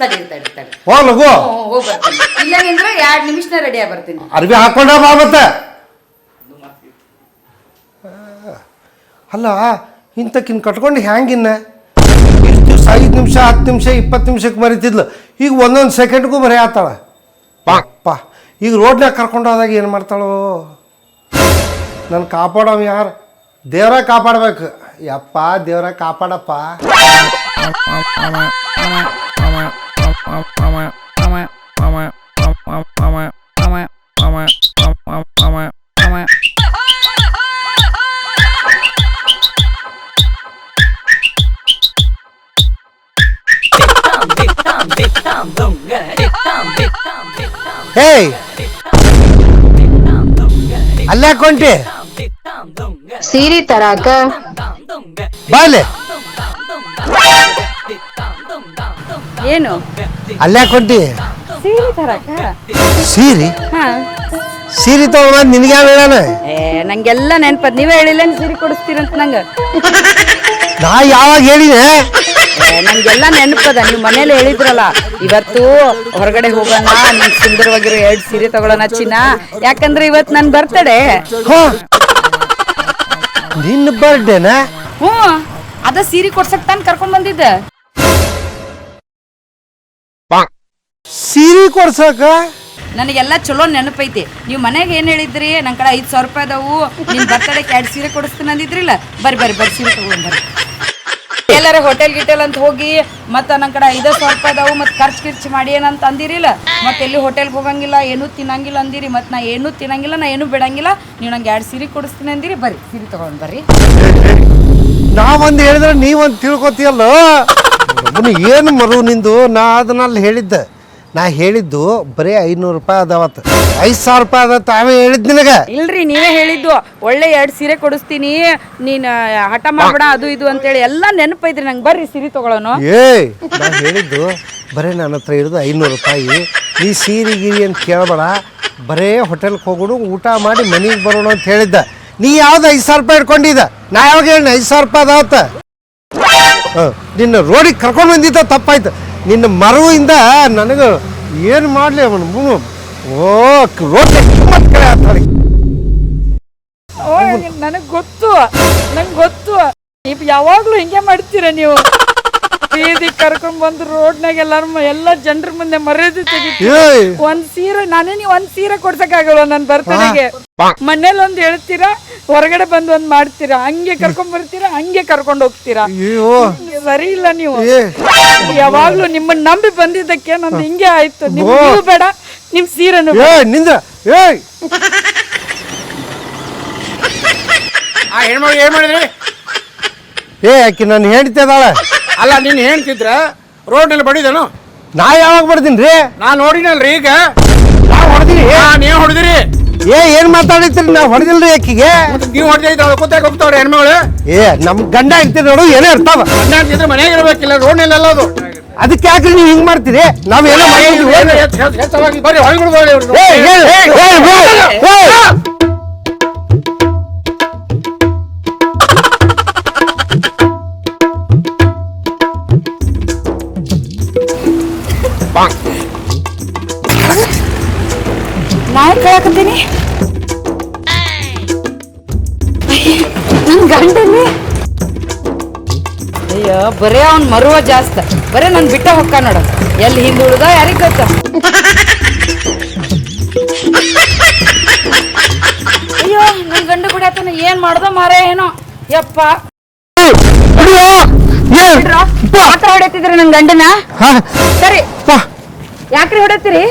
ತಡಿ ತಡಿ ತಡಿ, ಹೋ ಲಘು. ಹೋಗಿ ಬರ್ತೀನಿ. ಇಲ್ಲ ನಿಂದ್ರೆ 2 ನಿಮಿಷನ ರೆಡಿ ಆಗಿ ಬರ್ತೀನಿ. ಅರ್ಬಿ ಹಾಕೊಂಡ ಬಾ ಮತ್ತೆ. ಅಲ್ಲ, ಇಂತಕಿನ್ ಕಟ್ಕೊಂಡು ಹ್ಯಾಂಗಿನ್ನ ಇಷ್ಟು ದಿವಸ 5 ನಿಮಿಷ 10 ನಿಮಿಷ 20 ನಿಮಿಷಕ್ಕೆ ಮರಿತಿದ್ಲು, ಈಗ ಒಂದೊಂದು ಸೆಕೆಂಡ್ಗೂ ಬರೀ ಆತಾಳ. ಪಾ ಈಗ ರೋಡ್ನಾಗ ಕರ್ಕೊಂಡು ಹೋದಾಗ ಏನು ಮಾಡ್ತಾಳೋ? ನನ್ನ ಕಾಪಾಡೋ ಯಾರು? ದೇವ್ರ ಕಾಪಾಡ್ಬೇಕು. ಯಪ್ಪ ದೇವ್ರ ಕಾಪಾಡಪ್ಪ. ಹೇಯ್ ಅಲ್ಲೇ ಕೊಂಟಿ ಸೀರೆ ತರಾಕ ಬಾಲೆ ಏನು ಅಲ್ಲೇ ಕೊಂಟಿ ಸೀರೆ ತರಕ ಸೀರೆ ಸೀರೆ ತಗೊಂಡ್ ನಿನಗೆ ಯಾವ ಹೇಳಣ ನಂಗೆಲ್ಲ ನೆನ್ಪದ್ ನೀವೇ ಹೇಳಿಲ್ಲ ಸೀರೆ ಕೊಡಿಸ್ತೀರಂತ ನಂಗ ನಾ ಯಾವಾಗ ಹೇಳಿದೆ ನಂಗೆಲ್ಲ ನೆನಪದ ನೀವು ಮನೇಲಿ ಹೇಳಿದ್ರಲ್ಲ ಇವತ್ತು ಹೊರಗಡೆ ಹೋಗೋಣ ನಿನ್ ಸುಂದರವಾಗಿರೋ 2 ಸೀರೆ ತಗೊಳ್ಳೋಣ ಚಿನ್ನ ಯಾಕಂದ್ರೆ ಇವತ್ತು ನನ್ ಬರ್ತಡೆ ನಿನ್ನ ಬರ್ಡೇನಾ ಹ್ಞೂ ಅದ ಸೀರೆ ಕೊಡ್ಸಕ್ ತಾನ್ ಕರ್ಕೊಂಡ್ ಬಂದಿದ್ದ ಸೀರೆ ಕೊಡ್ಸಕ ನನಗೆಲ್ಲ ಚಲೋ ನೆನಪೈತಿ ನೀವು ಮನೆಗೆ ಏನ್ ಹೇಳಿದ್ರಿ ನನ್ ಕಡೆ 5,000 ರೂಪಾಯಿ ಅದಾವು ನಿನ್ ಬರ್ತಡೆಗೆ 2 ಸೀರೆ ಕೊಡಿಸ್ತೀನಿ ಅಂದಿದ್ರಿಲ್ಲ ಬರ್ರಿ ಸೀರೆ ತಗೊಂಡ್ ಬರ್ರಿ ಎಲ್ಲಾರ ಹೋಟೆಲ್ ಗಿಟೆಲ್ ಅಂತ ಹೋಗಿ ಮತ್ತ ನನ್ ಕಡೆ 5,000 ರೂಪಾಯಿ ಅದಾವು ಮತ್ ಖರ್ಚು ಮಾಡಿ ಏನಂತ ಅಂದಿರಿಲ್ಲ ಮತ್ತೆ ಎಲ್ಲಿ ಹೋಟೆಲ್ಗೆ ಹೋಗಂಗಿಲ್ಲ ಏನೂ ತಿನ್ನಂಗಿಲ್ಲ ಅಂದಿರಿ ಮತ್ ನಾ ಏನೂ ತಿನ್ನಂಗಿಲ್ಲ ನಾ ಏನೂ ಬಿಡಂಗಿಲ್ಲ ನೀವು ನಂಗೆ 2 ಸೀರೆ ಕೊಡಿಸ್ತೀನಿ ಅಂದಿರಿ ಬರ್ರಿ ಸೀರೆ ತಗೊಂಡ್ ಬರ್ರಿ ನಾವೊಂದು ಹೇಳಿದ್ರೆ ನೀವೊಂದು ತಿಳ್ಕೊತೀಯಲ್ಲ ಏನು ಮರು ನಿಂದು ನಾ ಅದನ್ನಲ್ಲಿ ಹೇಳಿದ್ದೆ ನಾ ಹೇಳಿದ್ದು ಬರೀ 500 ರೂಪಾಯಿ ಅದಾವತ್ತು 5,000 ರೂಪಾಯಿ ಅದ ತಾವೇ ಹೇಳಿದ್ ನಿನಗೆ ಇಲ್ರಿ ನೀವೇ ಹೇಳಿದ್ದು ಒಳ್ಳೆ 2 ಸೀರೆ ಕೊಡಿಸ್ತೀನಿ ನೀನ್ ಹಠ ಮಾಡ್ಬೇಡ ಅದು ಇದು ಅಂತೇಳಿ ಎಲ್ಲ ನೆನಪೈತ್ರಿ ನಂಗೆ ಬರ್ರಿ ಸೀರೆ ತಗೊಳ್ಳೋಣ ನಾ ಹೇಳಿದ್ದು ಬರೀ ನನ್ನ ಹತ್ರ ಇರೋದು 500 ರೂಪಾಯಿ ನೀ ಸೀರೆ ಗೀರಿ ಅಂತ ಕೇಳಬೇಡ ಬರೇ ಹೋಟೆಲ್ಗೆ ಹೋಗೋಣ ಊಟ ಮಾಡಿ ಮನೆಗೆ ಬರೋಣ ಅಂತ ಹೇಳಿದ್ದ ನೀ ಯಾವ್ದು 5,000 ರೂಪಾಯಿ ಇಟ್ಕೊಂಡಿದ್ದ ನಾ ಯಾವಾಗ ಹೇಳಿ 5,000 ರೂಪಾಯಿ ಅದಾವತ್ತ ನಿನ್ನ ರೋಡಿಗೆ ಕರ್ಕೊಂಡು ಬಂದಿದ್ದ ತಪ್ಪಾಯ್ತು ನಿನ್ನ ಮರುವಿಂದ ನನಗೆ ಏನು ಮಾಡಲಿ ಅವನು ರೋಡ್ ನನಗೆ ಗೊತ್ತು ನಂಗೆ ಗೊತ್ತು ನೀವು ಯಾವಾಗ್ಲೂ ಹಿಂಗೆ ಮಾಡ್ತೀರ ನೀವು ಬೀದಿ ಕರ್ಕೊಂಡ್ ಬಂದು ರೋಡ್ನಾಗ ಎಲ್ಲ ಜನರ ಮುಂದೆ ಮರ್ಯಾದೆ ತೆಗಿತೀವಿ ಒಂದ್ ಸೀರೆ ನಾನೇ ನೀವು ಒಂದ್ ಸೀರೆ ಕೊಡ್ಸಕ್ಕಾಗಲ್ಲ ನನ್ ಬರ್ತಡೆಗೆ ಮನೇಲಿ ಒಂದ್ ಹೇಳ್ತೀರಾ ಹೊರಗಡೆ ಬಂದು ಒಂದ್ ಮಾಡ್ತೀರಾ ಹಂಗೆ ಕರ್ಕೊಂಡ್ ಬರ್ತೀರಾ ಹಂಗೆ ಕರ್ಕೊಂಡ್ ಹೋಗ್ತೀರಾ ಸರಿ ಇಲ್ಲ ನೀವು ಯಾವಾಗ್ಲೂ ನಿಮ್ಮನ್ನ ನಂಬಿ ಬಂದಿದ್ದಕ್ಕೆ ನಂದು ಹಿಂಗೆ ಆಯ್ತು ನೀವು ಬೇಡ ನಿಮ್ ಸೀರೆನು ನಿಂದ ಹೆಣ್ಮಗಳು ಏನ್ ಮಾಡಿದ್ರಿ ಆಕಿ ನಾನು ಹೇಳ್ತಿದ್ದಾಳೆ ಅಲ್ಲ ನೀನ್ ಹೇಳ್ತಿದ್ರ ರೋಡ್ನಲ್ಲಿ ಬಡಿದೇನು ನಾ ಯಾವಾಗ ಬರ್ತೀನಿ ರೀ ನಾನ್ ನೋಡಿನಲ್ರಿ ಈಗ ನಾ ಹೊಡೆದಿರಿ ನೀವ್ ಹೊಡೆದಿರಿ ಏನ್ ಮಾತಾಡಿತ್ರಿ ನಾ ಹೊಡೆದಿಲ್ರಿ ಆಕಿಗೆ ನೀವ್ ಹೊಡೆದ ಕೂತಾಗ ಹೋಗ್ತಾವ್ರಿ ಹೆಣ್ಮಗಳು ನಮ್ ಗಂಡ ಇರ್ತೀರಿ ನೋಡು ಏನೇ ಇರ್ತಾವ ಅಂತಿದ್ರೆ ಮನೆಯಾಗ ಇರ್ಬೇಕಿಲ್ಲ ರೋಡ್ನಲ್ಲಿ ಎಲ್ಲ ಅದು ಅದಕ್ಕೆ ಯಾಕ್ರಿ ನೀವು ಹಿಂಗ್ ಮಾಡ್ತೀರಿ ನಾವೇನೋ ಹೆಚ್ಚವಾಗಿ ಬರ್ರಿ ಹೊಳ್ಬಿಡ್ಬೋದು ನಾಯಿ ಕೇಳಕತ್ತೀನಿ ನನ್ ಗಂಡನಿ ಅಯ್ಯೋ ಬರೇ ಅವ್ನ್ ಮರುವ ಜಾಸ್ತಿ ಬರೇ ನನ್ ಬಿಟ್ಟ ಹೊಕ್ಕ ನೋಡ ಎಲ್ಲಿ ಹಿಂದ್ ಉಳ್ದ ಯಾರಿಗ್ ಗೊತ್ತ ಅಯ್ಯೋ ನನ್ ಗಂಡ ಕೂಡ ಏನ್ ಮಾಡ್ದ ಮಾರ ಏನೋ ಯಪ್ಪ ಯಾಕ್ರ ಹೊಡೆತಿದ್ರಿ ನನ್ ಗಂಡನ ಸರಿ ಯಾಕ್ರಿ ಹೊಡೆತೀರಿ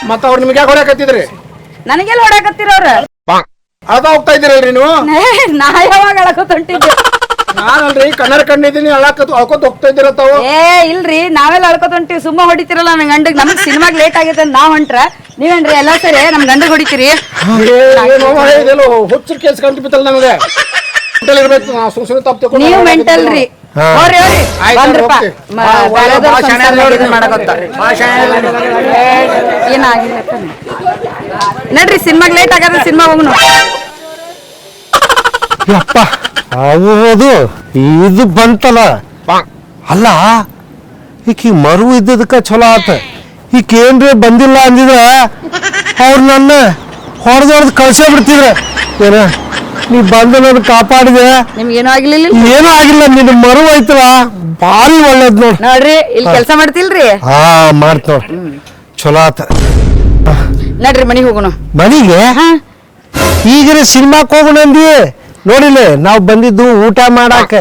ಮತ್ತ ಅವ್ರು ನಿಮ್ಗೆ ಯಾಕೆ ಹೊಡ್ಯಾಕತ್ತಿದ್ರಿ ನನಗೆಲ್ಲ ಹೊಡಕತ್ತೀರ ಅವ್ರ ಅದ ಹೋಗ್ತಾ ಇದ್ದೀರಲ್ರಿ ನೀವು ನಾ ಯಾವಾಗ ಅಳಕೋತ ಹೊಂಟಿದ್ದೆ ನಾನಲ್ರಿ ಕನ್ನಡ ಕಂಡಿದ್ದೀನಿ ಅಳ್ಕೋತ ಹೋಗ್ತಾ ಇದ್ದೀರ ತಾವು ಇಲ್ರಿ ನಾವೆಲ್ಲ ಅಳ್ಕೋತ ಹೊಂಟಿವಿ ಸುಮ್ಮ ಹೊಡಿತಿರಲ್ಲ ನನ್ ಗಂಡಗ್ ನಮಗ್ ಸಿನಿಮಾಗ್ ಲೇಟ್ ಆಗೈತೆ ಅಂತ ನಾವ್ ಹೊಂಟ್ರ ನೀವೇನ್ರಿ ಎಲ್ಲಾ ಸರಿ ನಮ್ ಗಂಡಗ್ ಹೊಡಿತೀರಿ ಹುಚ್ಚರ್ ಕೇಸ್ ಕಂಡು ಬಿತ್ತಲ್ಲ ನಮಗೆ ಇರ್ಬೇಕು ಸುಮ್ನೆ ತಪ್ಪು ನೀವು ಮೆಂಟಲ್ ರೀ ಹೋರಿ ಬಂದ್ರಪ್ಪ ಏನಾಗಿಲ್ಲ ನಡ್ರಿ ಸಿನಿಮಾಗ್ ಲೇಟ್ ಆಗದ ಸಿನಿಮಾ ಹೋಗ್ನು ಯಪ್ಪ ಹೌದು ಇದು ಬಂತಲ್ಲ ಅಲ್ಲ ಈಕಿ ಮರು ಇದ್ದದಕ್ಕ ಚಲೋ ಆತ ಈಕ ಏನ್ರಿ ಬಂದಿಲ್ಲ ಅಂದಿದ್ರ ಅವ್ರು ನನ್ನ ಹೊಡೆದೊಡ್ದು ಕಳ್ಸೇ ಬಿಡ್ತಿದ್ರ ಏನ ನೀ ಬಂದು ನನ್ನ ಕಾಪಾಡಿದೆ ನಿಮ್ಗೇನು ಆಗ್ಲಿಲ್ಲ ಏನೂ ಆಗಿಲ್ಲ ನಿನ್ನ ಮರು ಐತಲ್ಲ ಭಾರಿ ಒಳ್ಳೇದ್ ನೋಡ್ ನೋಡ್ರಿ ಇಲ್ಲಿ ಕೆಲಸ ಮಾಡ್ತಿಲ್ರಿ ಮಾಡ್ತ ನೋಡ್ ಚಲೋ ಆತ ನಡ್ರಿ ಮನಿಗ್ ಹೋಗೋಣ ಮನಿಗೆ ಈಗರೆ ಸಿನಿಮಾಕ್ ಹೋಗೋಣ ಅಂದಿ ನೋಡಿಲ್ಲ ನಾವ್ ಬಂದಿದ್ದು ಊಟ ಮಾಡಾಕ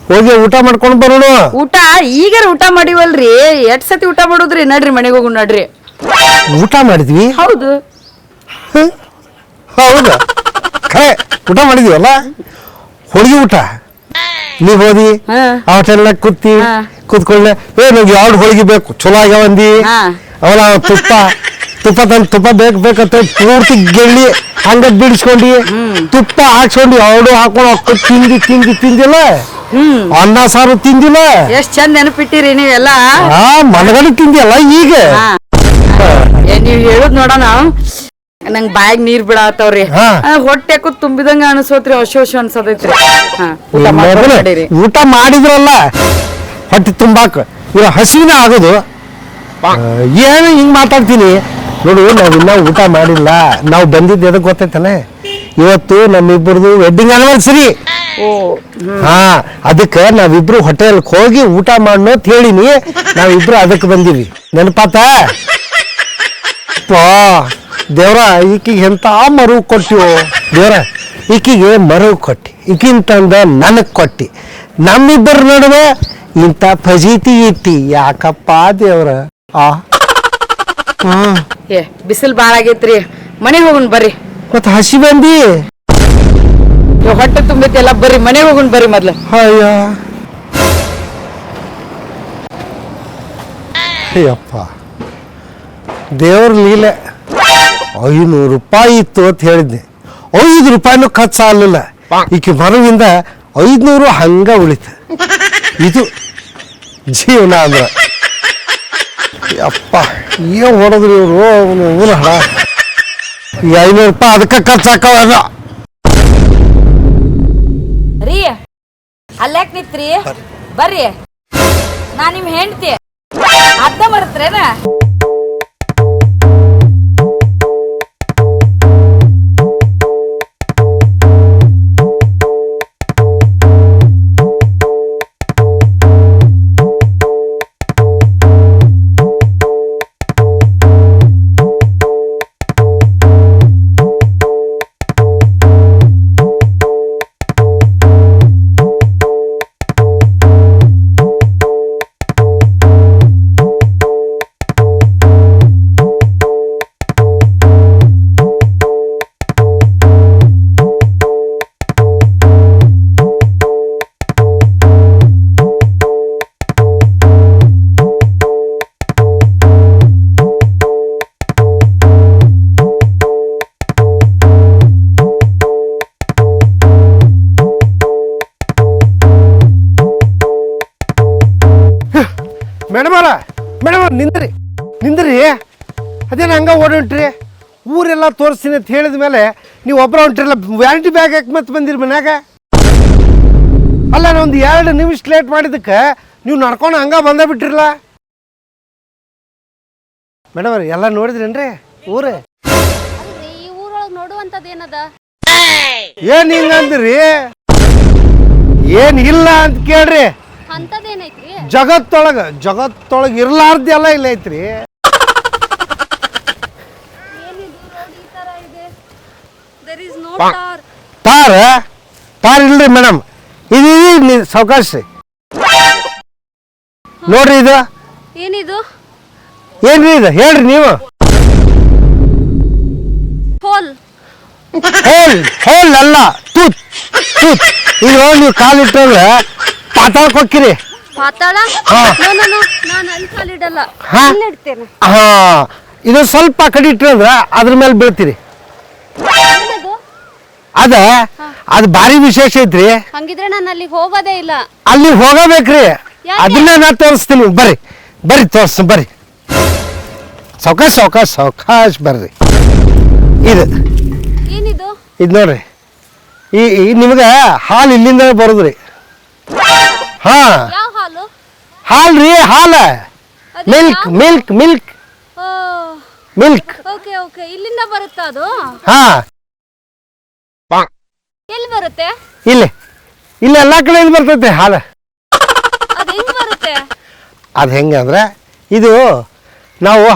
ಹೋಗಿ ಊಟ ಮಾಡ್ಕೊಂಡ್ ಬರೋಣ ಊಟ ಈಗಾರ ಊಟ ಮಾಡಿವಲ್ರಿ ಎಷ್ಟ್ ಸತಿ ಊಟ ಮಾಡುದ್ರಿ ನಡ್ರಿ ಮನೆಗೆ ಹೋಗೋಣ ನಡ್ರಿ ಊಟ ಮಾಡಿದ್ವಿ ಹೌದು ಹೌದಾ ಖರೆ ಊಟ ಮಾಡಿದೀವಲ್ಲ ಹೋಳಿಗೆ ಊಟ ನೀ ಹೋದಿ ಆ ಹೋಟೆಲ್ನಾಗ ಕೂತ್ಕೊಳ್ಳೆ ನಂಗೆ ಯಾವ್ದು ಹೋಳಿಗೆ ಬೇಕು ಚಲೋ ಆಗ್ಯಾವಂದಿ ಅವಳ ತುಪ್ಪ ತುಪ್ಪ ಬೇಕಂತ ಪೂರ್ತಿ ಗೆಳ್ಳಿ ಹಂಗ ಬಿಡಿಸ್ಕೊಂಡು ತುಪ್ಪ ಹಾಕ್ಸ್ಕೊಂಡು ಎರಡು ಹಾಕೊಂಡು ತಿಂದಿಲ್ಲ ಅನ್ನ ಸಾರು ತಿಂದಿಲ್ಲ ಎಷ್ಟ್ ಚಂದ ನೆನಪಿಟ್ಟಿರಿ ನೀವೆಲ್ಲ ಮನಗಡೆ ತಿಂದಿಲ್ಲ ಈಗ ನೀವ್ ಹೇಳುದ್ ನೋಡೋಣ ನಂಗ್ ಬಾಯಾಗ ನೀರ್ ಬಿಡಾತವ್ರಿ ಹೊಟ್ಟೆಕು ತುಂಬಿದಂಗ ಅನ್ಸೋತ್ರಿ ಹೊಶ ಅನ್ಸತೈತ್ರಿ ಊಟ ಮಾಡಿದ್ರಲ್ಲ ಹೊಟ್ಟೆ ತುಂಬಾಕ ಇವ ಹಸಿವಿನ ಆಗೋದು ಏನು ಹಿಂಗ್ ಮಾತಾಡ್ತೀನಿ ನೋಡು ನಾವಿನ್ನ ಊಟ ಮಾಡಿಲ್ಲ ನಾವು ಬಂದಿದ್ದು ಎದಕ್ ಗೊತ್ತೈತಾನೆ ಇವತ್ತು ನಮ್ಮಿಬ್ಬರದು ವೆಡ್ಡಿಂಗ್ ಆನಿವರ್ಸರಿ ಅದಕ್ಕೆ ನಾವಿಬ್ರು ಹೋಟೆಲ್ ಹೋಗಿ ಊಟ ಮಾಡೋ ಅಂತ ಹೇಳಿನಿ ನಾವಿಬ್ರು ಅದಕ್ಕೆ ಬಂದಿವಿ ನೆನಪಾತ ದೇವ್ರ ಈಕಿಗೆ ಎಂತ ಮರು ಕೊಟ್ಟಿವೋ ದೇವ್ರ ಈಕಿಗೆ ಮರು ಕೊಟ್ಟಿ ಈಗಿಂತಂದ ನನಗ್ ಕೊಟ್ಟಿ ನಮ್ಮಿಬ್ಬರ ನಡುವೆ ಇಂಥ ಫಜೀತಿ ಇಟ್ಟಿ ಯಾಕಪ್ಪ ದೇವ್ರ ಬಿಸಿಲು ಬಾಳ ಆಗೈತ್ರಿ ಮನೆಗೆ ಹೋಗುನ್ ಬರ್ರಿ ಮತ್ತ ಹಸಿ ಬಂದಿ ಹೊಟ್ಟೆ ತುಂಬೈತಿ ಎಲ್ಲ ಬರ್ರಿ ಮನೆಗೆ ಹೋಗುನ್ ಬರ್ರಿ ಮೊದ್ಲು ಅಯ್ಯಪ್ಪ ದೇವ್ರ ಲೀಲೆ 500 ರೂಪಾಯಿ ಇತ್ತು ಅಂತ ಹೇಳಿದ್ದೆ 5 ರೂಪಾಯಿನೂ ಖರ್ಚು ಆಗಲಿಲ್ಲ ಈಕೆ ಮರುವಿಂದ 500 ಹಂಗ ಉಳಿತು ಇದು ಜೀವನ ಅಂದ್ರ ಅಪ್ಪ ಏನ್ ಹೊಡೆದ್ರಿ ಇವರು ಹಣ ಈ 500 ರೂಪಾಯಿ ಅದಕ್ಕೆ ಖರ್ಚು ಹಾಕವ ರೀ ಅಲ್ಯಾಕ್ ನಿತ್ರಿ ಬರ್ರಿ ನಾ ನಿಮ್ ಹೆಂಡ್ತಿ ಅರ್ಧ ಬರುತ್ತೇನ ಮೇಡಮ್ ನಿಂದ್ರಿ ಅದೇನು ಹಂಗ ಓಡೋಂಟ್ರಿ ಊರೆಲ್ಲ ತೋರಿಸ್ತೀನಿ ಅಂತ ಹೇಳಿದ ಮೇಲೆ ನೀವು ಒಬ್ಬರ ಹೊಂಟ್ರಿಲ್ಲ ವ್ಯಾನಿಟಿ ಬ್ಯಾಗ್ ಯಾಕೆ ಮತ್ತೆ ಬಂದಿರಿ ಮನ್ಯಾಗ ಅಲ್ಲ ನಾವೊಂದು 2 ನಿಮಿಷ ಲೇಟ್ ಮಾಡಿದ್ದಕ್ಕೆ ನೀವು ನಡ್ಕೊಂಡು ಹಂಗ ಬಂದ ಬಿಟ್ರಿಲ್ಲ ಮೇಡಮ್ ಅವ್ರಿ ಎಲ್ಲ ನೋಡಿದ್ರೇನ್ರಿ ಊರೇ ಈ ಊರೊಳಗೆ ನೋಡುವಂಥದ್ದು ಏನದ ಏನ್ ಹಿಂಗಂದ್ರಿ ಏನ್ ಇಲ್ಲ ಅಂತ ಕೇಳ್ರಿ ಅಂತದೇನೈತ್ರಿ ಜಗತ್ತೊಳಗ ಇರ್ಲಾರ್ದು ಎಲ್ಲ ಇಲ್ಲ ಐತ್ರಿ ತಾರ್ ಇಲ್ರಿ ಮೇಡಮ್ ಇದು ಸಾವಕಾಶ ನೋಡ್ರಿ ಇದು ಏನಿದು ಏನ್ರಿ ಇದು ಹೇಳ್ರಿ ನೀವು ಹೋಲ್ ಹೋಲ್ ಅಲ್ಲ ತೂತ್ ಈಗ ನೀವು ಕಾಲಿಟ್ಟಂದ್ರೆ ಪಾತಾಳಕ್ಕೆ ಹೋಗ್ಕಿರಿ ಪಾತಾಳ ನಾನು ಅಲ್ಲಿ ಕಾಲಿಡಲ್ಲ ಇಡ್ತೇನೆ ಇದು ಸ್ವಲ್ಪ ಕಡೆ ಇಟ್ಟಂದ್ರೆ ಅದ್ರ ಮೇಲೆ ಬೀಳ್ತೀರಿ ಅದು ಭಾರಿ ವಿಶೇಷ ಐತ್ರಿ ಹಂಗಿದ್ರೆ ನಾನು ಅಲ್ಲಿಗೆ ಹೋಗೋದೇ ಇಲ್ಲ ಅಲ್ಲಿ ಹೋಗಬೇಕ್ರಿ ಅದನ್ನ ನಾ ತೋರಿಸ್ತೀನಿ ಬರ್ರಿ ತೋರ್ಸ್ ಬರ್ರಿ ಸಾವಕಾಶ ಬರ್ರಿ ಏನಿದು ಇದು ನೋಡ್ರಿ ಈ ನಿಮ್ಗೆ ಹಾಲು ಇಲ್ಲಿಂದ ಬರೋದ್ರಿ ಯಾವ ಹಾಲು ಹಾಲ್ರಿ ಮಿಲ್ಕ್ ಓಕೆ ಇಲ್ಲಿಂದ ಬರುತ್ತಾ ಅದು ಎಲ್ಲಿ ಬರುತ್ತೆ ಇಲ್ಲಿ ಎಲ್ಲಾ ಕಡೆ ಬರ್ತೈತೆ ಹಾಲು ಅದು ಹೆಂಗ್ ಬರುತ್ತೆ ಅದು ಹೆಂಗಂದ್ರೆ ಇದು ನಾವು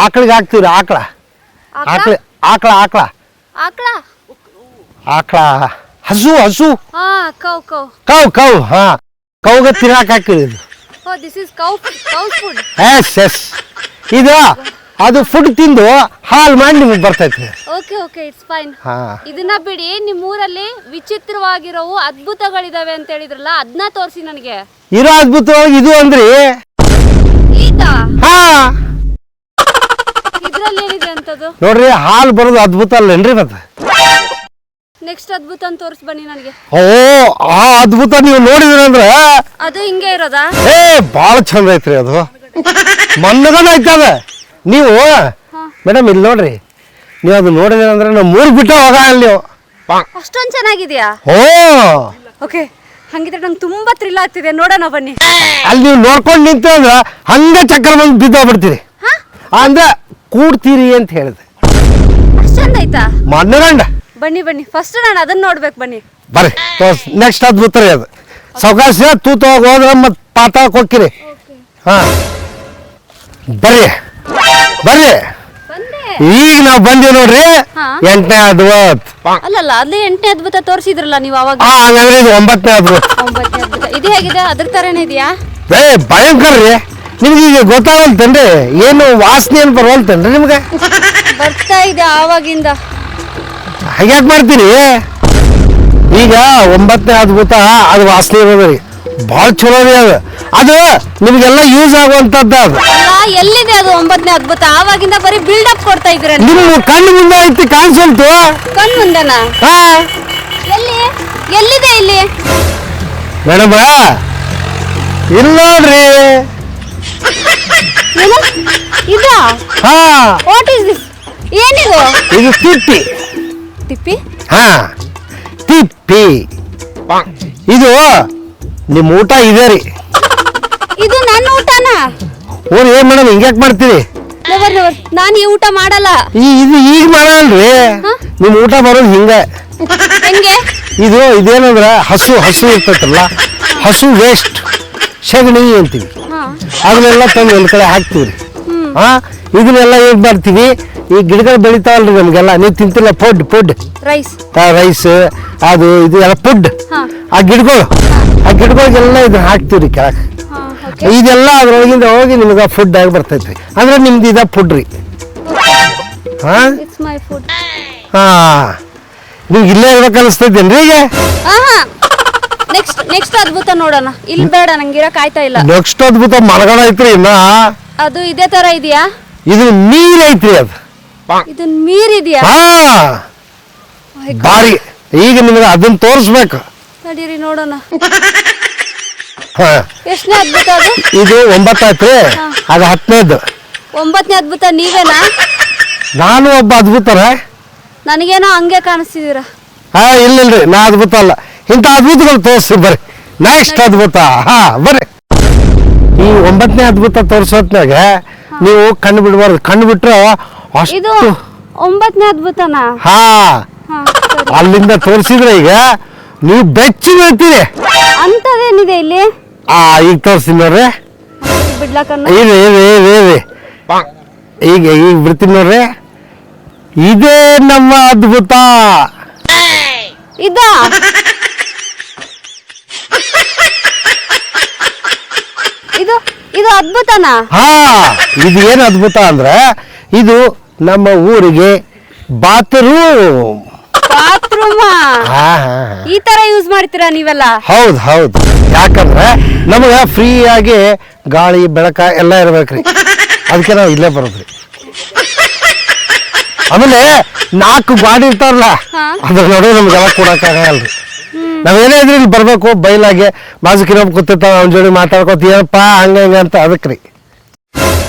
ಆಕಳಿಗೆ ಹಾಕ್ತೀವ್ರಿ ಆಕಳ ಹಸು ಕೌ ಕೌಗೆ ತಿನ್ನಾಕ ಹಾಕಿರಿ ಇದು ಅದು ಫುಡ್ ತಿಂದು ಹಾಲು ಮಾಡಿ ನಿಮಗೆ ಬರ್ತೈತಿ ಓಕೆ ಇಟ್ಸ್ ಫೈನ್ ಇದನ್ನ ಬಿಡಿ ನಿಮ್ಮ ಊರಲ್ಲಿ ವಿಚಿತ್ರವಾಗಿರೋವು ಅದ್ಭುತಗಳಿದಾವೆ ಅಂತ ಹೇಳಿದ್ರಲ್ಲ ಅದನ್ನ ತೋರಿಸಿ ನನಗೆ ಇರೋ ಅದ್ಭುತವಾಗಿ ಇದು ಅಂದ್ರಿ ಇದ್ರಲ್ಲಿ ಏನಿದೆ ಅಂತದು? ನೋಡ್ರಿ ಹಾಲು ಬರೋದು ಅದ್ಭುತ ಅಲ್ಲೇನ್ರಿ ಮತ್ತೆ? ನೆಕ್ಸ್ಟ್ ಅದ್ಭುತ ಅಂತ ತೋರಿಸ್ ಬನ್ನಿ ನನಗೆ. ಓ ಆ ಅದ್ಭುತ ನೀವು ನೋಡಿದ್ರಂದ್ರ ಅದು ಹಿಂಗೆ ಇರೋದಾ? ಭಾಳ ಚಂದ ಐತ್ರಿ ಅದು, ಮನ್ನಗನ ಐತದ. ನೀವು ಮೇಡಮ್ ಇಲ್ಲಿ ನೋಡ್ರಿ, ನೀವು ಅದು ನೋಡಿದ್ರಿ ಅಂದ್ರೆ ನಾವು 3 ಬಿಟ್ಟು ಹೋಗ ಅಲ್ಲಿ ನೀವು. ಅಷ್ಟೊಂದು ಚೆನ್ನಾಗಿದೆಯಾ? ಓ ಓಕೆ, ಹಂಗಿದ್ರೆ ನಂಗೆ ತುಂಬಾ ಥ್ರಿಲ್ ಆಗ್ತಿದೆ, ನೋಡೋಣ ಬನ್ನಿ. ಅಲ್ಲಿ ನೀವು ನೋಡ್ಕೊಂಡು ನಿಂತು ಅಂದ್ರೆ ಹಂಗೆ ಚಕ್ರ ಬಂದು ಬಿದ್ದೋಗ್ಬಿಡ್ತೀರಿ, ಅಂದ್ರೆ ಕೂಡ್ತೀರಿ ಅಂತ ಹೇಳಿದೆ. ಅಷ್ಟು ಚಂದ ಆಯ್ತಾ? ಮನ್ನಗಂಡ ಬನ್ನಿ ಬನ್ನಿ, ಫಸ್ಟ್ ನಾನು ಅದನ್ನ ನೋಡ್ಬೇಕು, ಬನ್ನಿ. ಬರ್ರಿ ತೋರ್ಸ್. ನೆಕ್ಸ್ಟ್ ಅದ್ಭುತ ರೀ ಅದು. ಸಾವಕಾಶ ತೂತ ಹೋದ್ರೆ ಮತ್ತೆ ಪಾತಾಳಕ್ಕೆ ಹೋಗ್ಕಿರಿ. ಹಾ ಬರ್ರಿ ಬರ್ರಿ, ಈಗ ನಾವು ಬಂದೀವಿ ನೋಡ್ರಿ. 8ನೇ ಅದ್ಭುತ. ಅಲ್ಲಲ್ಲ, ಅದೇ 8ನೇ ಅದ್ಭುತ ತೋರಿಸಿದ್ರಲ್ಲ ನೀವು ಅವಾಗ. ಹಂಗಂದ್ರೆ ಇದು 9ನೇ ಅದ್ಭುತ. 9ನೇ ಅದ್ಭುತ ಇದು ಹೇಗಿದೆ? ಅದ್ರ ತರನೇ ಇದೆಯಾ? ಭಯಂಕರ ರೀ. ನಿಮ್ಗೆ ಈಗ ಗೊತ್ತಾಗಲ್ತೇನ್ರಿ? ಏನು ವಾಸನೆ ಏನು ಬರವಲ್ತೇನ್ರಿ ನಿಮ್ಗೆ? ಬರ್ತಾ ಇದೆ ಆವಾಗಿಂದ. ಹಾಗ್ಯಾಕೆ ಮಾಡ್ತೀರಿ? ಈಗ 9ನೇ ಅದ್ಭುತ ಅದು ವಾಸನೆ ಇರೋದ್ರಿ, ಭಾಳ ಚಲೋ ರೀ ಅದು. ಅದು ನಿಮ್ಗೆಲ್ಲ ಯೂಸ್ ಆಗುವಂಥದ್ದು ಅದು. ಅಲ್ಲ, ಎಲ್ಲಿದೆ ಅದು 9ನೇ ಅದ್ಭುತ? ಆವಾಗಿಂದ ಬರೀ ಬಿಲ್ಡಪ್ ಕೊಡ್ತಾ ಇದ್ರೆ. ನಿಮ್ಮ ಕಣ್ಣು ಮುಂದೆ ಐತಿ, ಕಾಣಿಸಲ್ತು? ಕಣ್ ಮುಂದೆನಾ? ಹಾ ಎಲ್ಲಿ? ಎಲ್ಲಿದೆ ಇಲ್ಲಿ? ಮೇಡಮ್ ಇಲ್ಲ ನೋಡ್ರಿ. ಇದಾ? ಹಾ ವಾಟ್ ಇಸ್ ದಿಸ್? ಏನಿದು? ಇದು ತಿಪ್ಪಿ. ತಿಪ್ಪಿ? ಹಾ ತಿಪ್ಪಿ. ಇದು ನಿಮ್ಮ ಊಟ ಇದೆ ರೀ. ಇದು ನನ್ನ ಊಟನಾ? ಓರ್ ಏನ್ ಮೇಡಮ್ ಹಿಂಗ್ಯಾಕ್ ಮಾಡ್ತೀರಿ? ನೆವರ್ ನೆವರ್, ನಾನು ಈ ಊಟ ಮಾಡಲ್ಲ. ಇದು ಈಗ ಮಾಡಲ್ರಿ, ನಿಮ್ಮ ಊಟ ಬರೋದು ಹಿಂಗೆ. ಹೆಂಗೆ? ಇದೇನಂದ್ರ ಹಸು ಇರ್ತೈತಲ್ಲ, ಹಸು ವೇಸ್ಟ್ ಸಗಣಿ ಅಂತೀವಿ, ಅದನ್ನೆಲ್ಲ ತಂದು ಒಂದ್ ಕಡೆ ಹಾಕ್ತಿವ್ರಿ. ಹಾ ಇದನ್ನೆಲ್ಲ ಏನ್ ಮಾಡ್ತೀವಿ, ಈ ಗಿಡಗಳು ಬೆಳಿತಾವಲ್ರಿ ನಮ್ಗೆಲ್ಲ, ನೀವು ತಿಂತಿಲ್ಲ ಫುಡ್ ರೈಸ್ ಅದು ಇದು ಎಲ್ಲ ಫುಡ್. ಆ ಗಿಡಗಳಿಗೆಲ್ಲ ಇದನ್ನ ಹಾಕ್ತಿವ್ರಿ ಕೆಳಗೆ. ಇದೆಲ್ಲ ಅದ್ರೊಳಗಿಂದ ಹೋಗಿ ನಿಮ್ಗೆ ಫುಡ್ ಆಗಿ ಬರ್ತೈತ್ರಿ. ಅಂದ್ರೆ ನಿಮ್ದು ಇದ ಫುಡ್ ರೀ. ಹಾ ಇಟ್ಸ್ ಮೈ ಫುಡ್. ಹಾ ನಿಮ್ಗೆ ಇಲ್ಲೇ ಇರ್ಬೇಕು ಅನಿಸ್ತೈತೇನ್ರಿ ಈಗ? ನೆಕ್ಸ್ಟ್ ಅದ್ಭುತ ನೋಡೋಣ. ಇಲ್ಲಿ ಬೇಡ, ನಂಗೆ ಇರಕ್ ಆಯ್ತಾ ಇಲ್ಲ. ನೆಕ್ಸ್ಟ್ ಅದ್ಭುತ ಮರಗಳ ಐತ್ರಿ. ಇನ್ನ ಅದು ಇದೇ ತರ ಇದೆಯಾ? ಇದು ನೀರ್ ಐತ್ರಿ. ಅದು ಇದನ್ ಮೀರಿದ್ಯಾ? ಹಾ ಬಾರಿ. ಈಗ ನಿಮ್ಗೆ ಅದನ್ನ ತೋರಿಸ್ಬೇಕು. ನಡೀರಿ ನೋಡೋಣ. ಹಾ ಎಷ್ಟನೇ ಅದ್ಭುತ ಅದು? ಇದು 9 ಆಯ್ತ್ರಿ, ಅದು 10ನೇದು. 9ನೇ ಅದ್ಭುತ ನೀವೇನಾ? ನಾನು ಒಬ್ಬ ಅದ್ಭುತರ? ನನಗೇನೋ ಹಂಗೆ ಕಾಣಿಸ್ತಿದೀರ. ಹಾ ಇಲ್ಲಿಲ್ರಿ, ನಾ ಅದ್ಭುತ ಅಲ್ಲ. ಇಂಥ ಅದ್ಭುತಗಳು ತೋರಿಸಿ ಬರ್ರಿ. ನೆಕ್ಸ್ಟ್ ಅದ್ಭುತ. ಹಾ ಬರ್ರಿ. ಈ 9ನೇ ಅದ್ಭುತ ತೋರಿಸೋತ್ನಾಗ ನೀವು ಕಣ್ಣು ಬಿಡಬಾರ್ದು. ಕಣ್ಣು ಬಿಟ್ರೆ ಇದು ಅಷ್ಟು. 9ನೇ ಅದ್ಭುತನಾ? ಹಾ ಅಲ್ಲಿಂದ ತೋರಿಸಿದ್ರೆ ಈಗ ನೀವು ಬೆಚ್ಚಿ ಬೀಳ್ತೀರಿ. ಅಂತದೇನಿದೆ ಇಲ್ಲಿ? ಈಗ ತೋರಿಸ್ತೀನಿ ನೋಡ್ರಿ. ಬಿಡ್ಲಕ್ಕ ಈಗ ಬಿಡ್ತೀನಿ ನೋಡ್ರಿ. ಇದೇ ನಮ್ಮ ಅದ್ಭುತ. ಇದಾ? ಇದು ಅದ್ಭುತನಾ? ಹಾ ಇದು ಏನು ಅದ್ಭುತ ಅಂದ್ರೆ, ಇದು ನಮ್ಮ ಊರಿಗೆ ಬಾತ್ರೂಮ್. ಈ ತರ ಯೂಸ್ ಮಾಡ್ತೀರಾ ನೀವೆಲ್ಲ? ಹೌದು. ಯಾಕಂದ್ರೆ ನಮಗ ಫ್ರೀ ಆಗಿ ಗಾಳಿ ಬೆಳಕ ಎಲ್ಲ ಇರ್ಬೇಕ್ರಿ, ಅದಕ್ಕೆ ನಾವು ಇಲ್ಲೇ ಬರೋದ್ರಿ. ಆಮೇಲೆ 4 ಗಾಡಿ ಇರ್ತಾರಲ್ಲ, ಅದ್ರ ನಡುವೆ ನಮ್ಗೆಲ್ಲ ಕೊಡಕ್ಕಾಗಲ್ರಿ. ನಾವೇನೇ ಇದ್ರೆ ಇಲ್ಲಿ ಬರ್ಬೇಕು, ಬೈಲಾಗೆ ಬಾಜುಕಿನೊಬ್ಬ ಕೂತಿರ್ತಾವ, ಅವ್ನ ಜೋಡಿ ಮಾತಾಡ್ಕೋತ ಏನಪ್ಪಾ ಹಂಗ ಅಂತ ಅದಕ್ರಿ.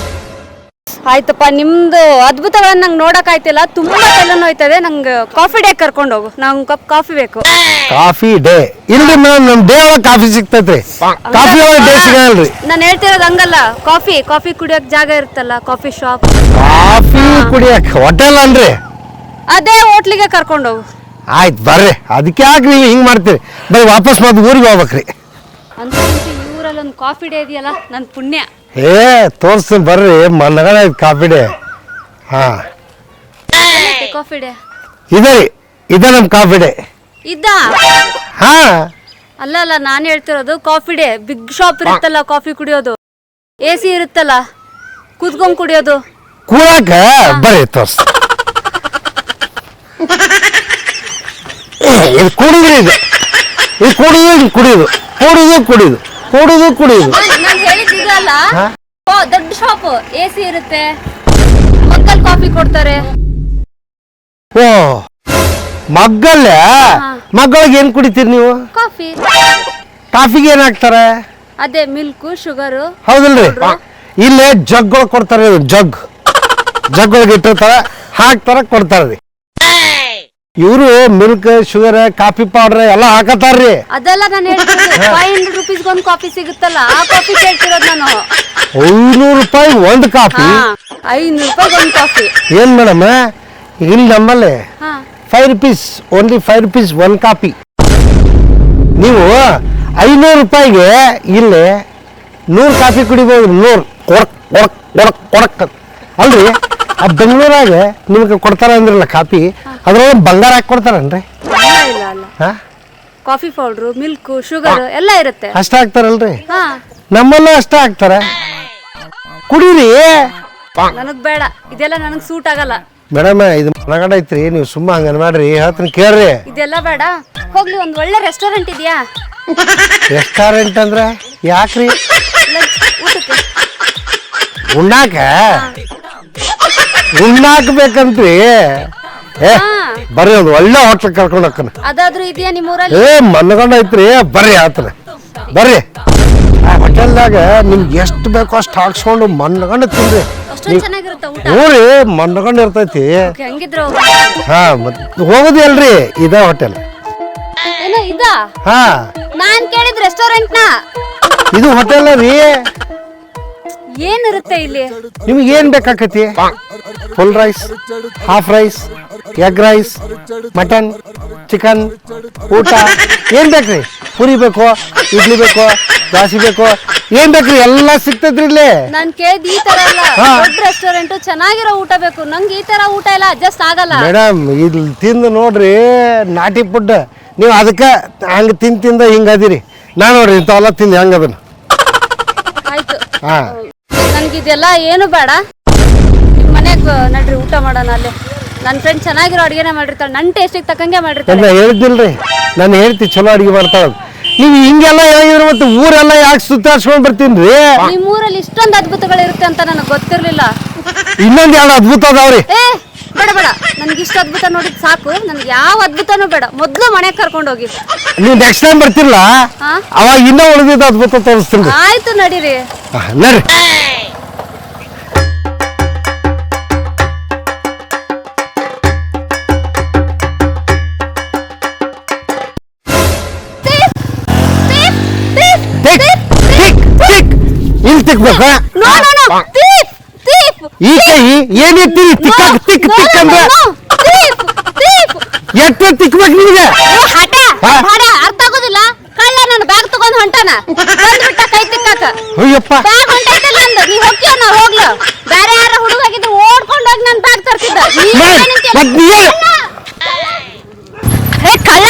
ಆಯ್ತಪ್ಪ, ನಿಮ್ದು ಅದ್ಭುತಗಳನ್ನ ನಂಗೆ ನೋಡಕ್ ಆಯ್ತಿಲ್ಲ, ತುಂಬಾ ತಲೆನೋವು ಹೋಯ್ತದೆ. ನಂಗೆ ಕಾಫಿ ಡೇ ಕರ್ಕೊಂಡು ಹೋಗು, ನಂಗೆ ಕಪ್ ಕಾಫಿ ಬೇಕು. ಕಾಫಿ ಡೇ ಇಲ್ರಿ ಮೇಡಮ್, ನಮ್ ಡೇ ಒಳಗೆ ಕಾಫಿ ಸಿಗ್ತೈತ್ರಿ, ಕಾಫಿ ಒಳಗೆ ಡೇ ಸಿಗಲ್ರಿ. ನಾನು ಹೇಳ್ತಿರೋದು ಹಂಗಲ್ಲ, ಕಾಫಿ ಕುಡಿಯಕ್ ಜಾಗ ಇರುತ್ತಲ್ಲ, ಕಾಫಿ ಶಾಪ್. ಕಾಫಿ ಕುಡಿಯಕ್ ಹೋಟೆಲ್ ಅನ್ರಿ? ಅದೇ ಹೋಟ್ಲಿಗೆ ಕರ್ಕೊಂಡು ಹೋಗು. ಆಯ್ತು ಬರ್ರಿ. ಅದಕ್ಕೆ ಯಾಕೆ ನೀವು ಹಿಂಗ್ ಮಾಡ್ತೀರಿ? ಬರೀ ವಾಪಸ್ ಮತ್ತೆ ಊರಿಗೆ ಹೋಗ್ಬೇಕ್ರಿ. ಅಂತ ಊರಲ್ಲಿ ಒಂದು ಕಾಫಿ ಡೇ ಇದೆಯಲ್ಲ, ನನ್ನ ಪುಣ್ಯ. ತೋರಿಸ್ತೀನಿ ಬರ್ರಿ, ಮನಗಣ ಕಾಫಿ ಡೇ. ಹಾ ಕಾಫಿ ಡೇ ಇದೆ ರೀ, ಇದೆ ನಮ್ ಕಾಫಿ ಡೇ. ಇದ್ದಾ? ಹಾ ಅಲ್ಲ ನಾನು ಹೇಳ್ತಿರೋದು ಕಾಫಿ ಡೇ. ಬಿಗ್ ಶಾಪ್ ಇರುತ್ತಲ್ಲ ಕಾಫಿ ಕುಡಿಯೋದು, AC ಇರುತ್ತಲ್ಲ ಕೂತ್ಕೊಂಡ್ ಕುಡಿಯೋದು. ಕೂಡಾಕ ಬರ್ರಿ ತೋರ್ಸ್. ಇದು ಕುಡಿದ್ರಿ, ಇದು ಕುಡಿಯೋದು. ನಾನು ಹೇಳಿದ್ದಲ್ಲ, ದೊಡ್ಡ ಶಾಪ್, AC ಇರುತ್ತೆ, ಮಗ್ಗಲ್ ಕಾಫಿ ಕೊಡ್ತಾರೆ. ಓ ಮಗ್ಗಲ್ಲೇ ಮಗ್ಗಳಿಗೆ ಏನ್ ಕುಡಿತೀರಿ ನೀವು? ಕಾಫಿ. ಕಾಫಿಗೆ ಏನ್ ಹಾಕ್ತಾರೆ? ಅದೇ ಮಿಲ್ಕ್ ಶುಗರು. ಹೌದಲ್ರಿ, ಇಲ್ಲೇ ಜಗ್ಗಳು ಕೊಡ್ತಾರೆ, ಜಗ್ ಒಳಗೆ ಇಟ್ಟಿರ್ತಾರ, ಹಾಕ್ತಾರ, ಕೊಡ್ತಾರ್ರಿ. ಇವರು ಮಿಲ್ಕ್ ಶುಗರ್ ಕಾಫಿ ಪೌಡರ್ ಎಲ್ಲ ಹಾಕತಾರ್ರಿ. ಅದೆಲ್ಲ ನಾನು ಹೇಳ್ತಿರೋದು 500 ರೂಪೀಸ್ ಒಂದು ಕಾಫಿ ಸಿಗುತ್ತಲ್ಲ, ಆ ಕಾಫಿ ಕೇಳ್ತಿರೋದು ನಾನು. 500 ರೂಪಾಯಿ ಒಂದು ಕಾಫಿ? 500 ರೂಪಾಯಿ ಒಂದು ಕಾಫಿ. ಏನ್ ಮೇಡಮ್, ಇಲ್ಲಿ ನಮ್ಮಲ್ಲಿ 5 rupees, ಓನ್ಲಿ 5 rupees ಒಂದು ಕಾಫಿ. ನೀವು 500 ರೂಪಾಯಿಗೆ ಇಲ್ಲಿ 100 ಕಾಫಿ ಕುಡಿಬೋದು. 100 ಕೊಡಕ್ ಕೊಡಕ್ ಕೊಡಕ್ ಕೊಡಕ್ ಅಲ್ರಿ. ಆ ಬೆಂಗಳೂರಾಗ ನಿಮ್ಗೆ ಕೊಡ್ತಾರ ಅಂದ್ರಲ್ಲ ಕಾಫಿ, ಅದ್ರೊಳಗೆ ಬಂಗಾರ ಹಾಕಿ ಕೊಡ್ತಾರನ್ರಿ? ಇಲ್ಲ ಅಲ್ಲ, ಹಾ, ಕಾಫಿ ಪೌಡ್ರು, ಮಿಲ್ಕ್, ಶುಗರ್ ಎಲ್ಲ ಇರುತ್ತೆ. ಅಷ್ಟ ಹಾಕ್ತಾರಲ್ರಿ? ಹಾ, ನಮ್ಮಲ್ಲೂ ಅಷ್ಟ ಹಾಕ್ತಾರ. ಕುಡೀರಿ. ನನಗ್ ಬೇಡ, ಇದೆಲ್ಲ ನನಗ್ ಸೂಟ್ ಆಗಲ್ಲ. ಮೇಡಮ್, ಇದು ಮನಗಂಡ ಐತ್ರಿ, ನೀವು ಸುಮ್ಮ ಹಂಗನ್ ಮಾಡ್ರಿ, ಹೇಳ್ತೀನಿ ಕೇಳ್ರಿ. ಇದೆಲ್ಲ ಬೇಡ, ಹೋಗ್ಲಿ ಒಂದ್ ಒಳ್ಳೆ ರೆಸ್ಟೋರೆಂಟ್ ಇದೆಯಾ? ರೆಸ್ಟೋರೆಂಟ್ ಅಂದ್ರೆ ಯಾಕ್ರಿ? ಊಟಕ್ಕೆ ಉಣ್ಣಾಕ ಬೇಕಂತ್ರಿ? ಏ ಬರ್ರಿ, ಒಂದು ಒಳ್ಳೆ ಹೋಟ್ಲ್ ಕರ್ಕೊಂಡು ಹೋಗ್ತಾನ. ಅದಾದ್ರೂ ಇದೆಯಾ ನಿಮ್ಮೂರಲ್ಲಿ? ಏ ಮನಗಂಡ ಐತ್ರಿ, ಬರ್ರಿ ಆತನ, ಬರ್ರಿ. ಆ ಹೋಟೆಲ್ದಾಗ ನಿಮ್ಗೆ ಎಷ್ಟು ಬೇಕೋ ಅಷ್ಟು ಹಾಕ್ಸ್ಕೊಂಡು ಮನಗಂಡ ತಿನ್ರಿ. ಅಷ್ಟೊಂದು ಚೆನ್ನಾಗಿರುತ್ತೆ ಊಟ. ಊರಿ ಮನಗಂಡ ಇರ್ತೈತಿ. ಹೆಂಗಿದ್ರು ಹಾ, ಮತ್ತೆ ಹೋಗೋದು ಅಲ್ರಿ ಇದ ಹೋಟೆಲ್. ಏನೋ ಇದಾ? ಹಾ, ನಾನ್ ಕೇಳಿದ್ ರೆಸ್ಟೋರೆಂಟ್ ನ. ಇದು ಹೋಟೆಲ್ ರೀ. ಏನಿರುತ್ತೆ ಇಲ್ಲಿ? ನಿಮ್ಗೆ ಏನ್ ಬೇಕಾಕತಿ? Full rice, half rice, egg rice, mutton, chicken, ಊಟ ಏನ್ ಬೇಕ್ರಿ? ಪುರಿ ಬೇಕೋ, ಇಡ್ಲಿ ಬೇಕೋ, ಜಾಸ್ತಿ ಬೇಕೋ, ಏನ್ ಬೇಕ್ರಿ? ಎಲ್ಲ ಸಿಗ್ತೈತ್ರಿ ಇಲ್ಲಿ. ನಾನ್ ಕೇಳಿದ್ ಈ ತರ ಅಲ್ಲ, ದೊಡ್ಡ ರೆಸ್ಟೋರೆಂಟ್, ಚೆನ್ನಾಗಿರೋ ಊಟ ಬೇಕು. ನಂಗೆ ಈ ತರ ಊಟ ಎಲ್ಲ ಅಡ್ಜಸ್ಟ್ ಆಗಲ್ಲ. ಮೇಡಮ್, ಇಲ್ಲಿ ತಿಂದು ನೋಡ್ರಿ, ನಾಟಿ ಫುಡ್. ನೀವು ಅದಕ್ಕೆ ಹಂಗ ತಿಂದ ಹಿಂಗದಿರಿ. ನಾನು ನೋಡ್ರಿ ಇಂಥವೆಲ್ಲ ತಿಂದು ಹೆಂಗದನ್ನ. ಆಯ್ತು, ಹಾ, ನನ್ಗಿದೆಲ್ಲ ಏನು ಬೇಡ. ಮನೆಗೆ ನಡ್ರಿ ಊಟ ಮಾಡೋಣ. ಅಲ್ಲೇ ನನ್ನ ಫ್ರೆಂಡ್ ಚೆನ್ನಾಗಿರೋ ಅಡುಗೆನೇ ಮಾಡಿರ್ತಾಳೆ, ನನ್ನ ಟೇಸ್ಟಿಗೆ ತಕ್ಕಂಗೆ ಮಾಡಿರ್ತಾಳೆ. ನಾನು ಹೇಳ್ತಿಲ್ರಿ, ನಾನು ಹೇಳ್ತಿ ಚಲೋ ಅಡಿಗೆ ಮಾಡ್ತಾಳ. ನೀವು ಹಿಂಗೆಲ್ಲ ಹೇಳಿದ್ರೆ ಮತ್ತೆ ಊರೆಲ್ಲ ಯಾಕೆ ಸುತ್ತಾಡ್ಸ್ಕೊಂಡ್ ಬರ್ತೀನಿ ರೀ? ನಿಮ್ಮೂರಲ್ಲಿ ಇಷ್ಟೊಂದು ಅದ್ಭುತಗಳಿರುತ್ತೆ ಅಂತ ನನಗೆ ಗೊತ್ತಿರ್ಲಿಲ್ಲ. ಇನ್ನೊಂದು ಎರಡು ಅದ್ಭುತ ಅದಾವ್ರಿ. ಏ ಬೇಡ ಬೇಡ, ನನ್ಗೆ ಇಷ್ಟ ಅದ್ಭುತ ನೋಡಿದ್ ಸಾಕು. ನನ್ಗೆ ಯಾವ ಅದ್ಭುತನೂ ಬೇಡ, ಮೊದ್ಲು ಮನೆಗೆ ಕರ್ಕೊಂಡು ಹೋಗಿ. ನೀವು ನೆಕ್ಸ್ಟ್ ಟೈಮ್ ಬರ್ತಿರಲ್ಲ, ಅವಾಗ ಇನ್ನೂ ಉಳಿದಿದ್ದ ಅದ್ಭುತ ತೋರಿಸ್ತೀನಿ. ಆಯ್ತು, ನಡೀರಿ. ನಡ್ರಿ. ಇಲ್ಲಿ ತಿಕ್ಬೇಕ? ಈ ಕೈ ಏನಿತ್ತೀರಿ ತಿಕ್ಕಾಕ? ತಿಕ್ ತಿಕ್ ಅಂದ್ರೆ ಎಷ್ಟು ತಿಕ್ಬೇಕು ನಿಮಗೆ? ಅರ್ಥ ಆಗೋದಿಲ್ಲ. ಕಳ್ಳ ನನ್ನ ಬ್ಯಾಗ್ ತಗೊಂಡ್ ಹೊಂಟಾನ, ಬಂದ್ಬಿಟ್ಟ ಕೈ ತಿಕ್ಕಾಕ. ಅಯ್ಯಪ್ಪ, ಬ್ಯಾಗ್ ಹೊಂಟೈತಲ್ಲ ಅಂದ, ನೀ ಹೋಗ್ತೀವ ನಾ ಹೋಗ್ಲ? ಬೇರೆ ಯಾರ ಹುಡುಗ ಆಗಿದ್ದು ಓಡ್ಕೊಂಡು ಹೋಗಿ ನನ್ನ ಬ್ಯಾಗ್ ತರ್ತಿದ್ದ. ಹೇ ಕಳ್ಳ,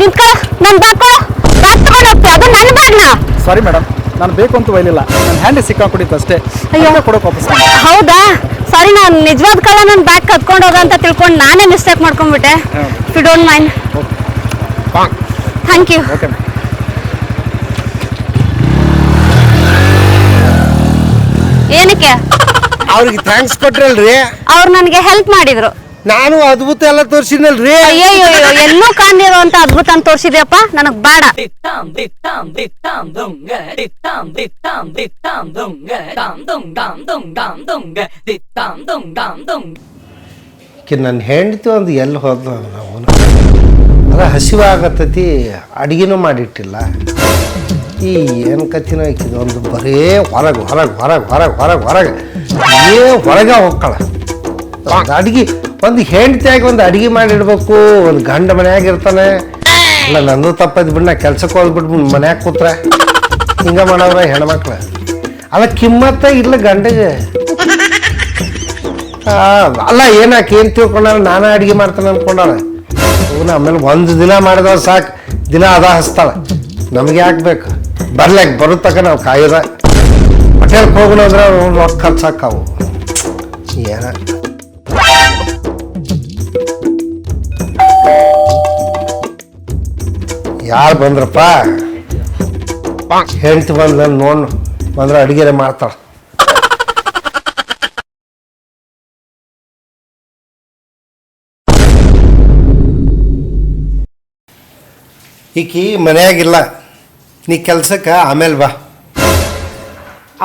ನಿಂತ್ಕೊ, ನನ್ನ ಬ್ಯಾಗ್ ಕೊಡು. ಬ್ಯಾಗ್ ತಗೊಂಡು ಹೋಗ್ತೀಯ, ಅದು ನನ್ನ ಬ್ಯಾಗ್ನ. ಸಾರಿ ಮೇಡಮ್, ನಾನು ಬೇಕು ಅಂತ ಒಯ್ಲಿಲ್ಲ, ನನ್ನ ಹ್ಯಾಂಡ್ ಸಿಕ್ಕಾಕೊಂಡಿತ್ತು ಅಷ್ಟೇ. ಕೊಡೋಕೆ ವಾಪಸ್. ಹೌದಾ? ಸಾರಿ, ನಾನು ನಿಜವಾದ ಕಳ್ಳ ನನ್ನ ಬ್ಯಾಗ್ ಕತ್ಕೊಂಡು ಹೋಗ ಅಂತ ತಿಳ್ಕೊಂಡು ನಾನೇ ಮಿಸ್ಟೇಕ್ ಮಾಡ್ಕೊಂಡ್ಬಿಟ್ಟೆ. If you don't mind. Thank you. Okay. ಏನಕ್ಕೆ? ಅವ್ರಿಗೆ ಥ್ಯಾಂಕ್ಸ್ ಕೊಟ್ರಲ್ರಿ. ಅವ್ರು ನನಗೆ ಹೆಲ್ಪ್ ಮಾಡಿದ್ರು. ನಾನು ಅದ್ಭುತ ಎಲ್ಲ ತೋರಿಸಿನಲ್ರಿ. ಅಯ್ಯಯ್ಯೋ, ಎಲ್ಲೂ ಕಾಣಿರೋ ಅಂತ ಅದ್ಭುತ ಅಂತ ತೋರಿಸಿದ್ಯಪ್ಪ, ನನಗ್ ಬೇಡ. ನನ್ನ ಹೆಂಡತಿ ಒಂದು ಎಲ್ಲಿ ಹೋದ ನಾವು, ಅದ ಹಸಿವಾಗತ್ತೈತಿ, ಅಡಿಗೆನೂ ಮಾಡಿಟ್ಟಿಲ್ಲ. ಈ ಏನು ಕತ್ತಿನ ಆಕಿದ ಒಂದು ಬರೇ ಹೊರಗೆ ಹೊರಗೆ ಹೊರಗೆ ಹೊರಗೆ ಹೊರಗೆ ಹೊರಗೆ ಹೊರಗೆ ಹೋಗ್ಕಳ. ಒಂದು ಅಡಿಗೆ, ಒಂದು ಹೆಂಡತಿಯಾಗಿ ಒಂದು ಅಡಿಗೆ ಮಾಡಿಡ್ಬೇಕು. ಒಂದು ಗಂಡ ಮನ್ಯಾಗ ಇರ್ತಾನೆ. ಇಲ್ಲ, ನಂದು ತಪ್ಪೈದು ಬಿಡ್, ನಾ ಕೆಲ್ಸಕ್ಕೆ ಹೋಗ್ಬಿಟ್ಟು ಮನ್ಯಾಗ ಕೂತ್ರ ಹಿಂಗೆ ಮಾಡವ್ರ ಹೆಣ್ಮಕ್ಳು. ಅಲ್ಲ ಕಿಮ್ಮತ್ತ ಇಲ್ಲ ಗಂಡಗೆ. ಅಲ್ಲ ಏನಾಕೆ ಏನು ತಿಳ್ಕೊಂಡಾರ, ನಾನೇ ಅಡಿಗೆ ಮಾಡ್ತಾನೆ ಅನ್ಕೊಂಡಾರ. ಆಮೇಲೆ ಒಂದು ದಿನ ಮಾಡಿದವ ಸಾಕು, ದಿನ ಅದ ಹಸ್ತಾಳ. ನಮ್ಗೆ ಯಾಕೆ ಬೇಕು? ಬರ್ಲಾಕ ಬರುತ್ತಕ ನಾವು ಕಾಯ್ದ. ಹೋಟೆಲ್ಗೆ ಹೋಗೋಣ ಅಂದ್ರೆ ರೊಕ್ಕ ಖರ್ಚಾಕಾವು. ಏನ ಯಾರು ಬಂದ್ರಪ್ಪ? ಹೆಂಡ್ತಿ ಬಂದ ನೋಡ್ ಬಂದ್ರೆ ಅಡಿಗೆ ಮಾಡ್ತಾಳ. ಈಕಿ ಮನೆಯಾಗಿಲ್ಲ, ನೀ ಕೆಲ್ಸಕ್ಕೆ ಆಮೇಲೆ ಬಾ.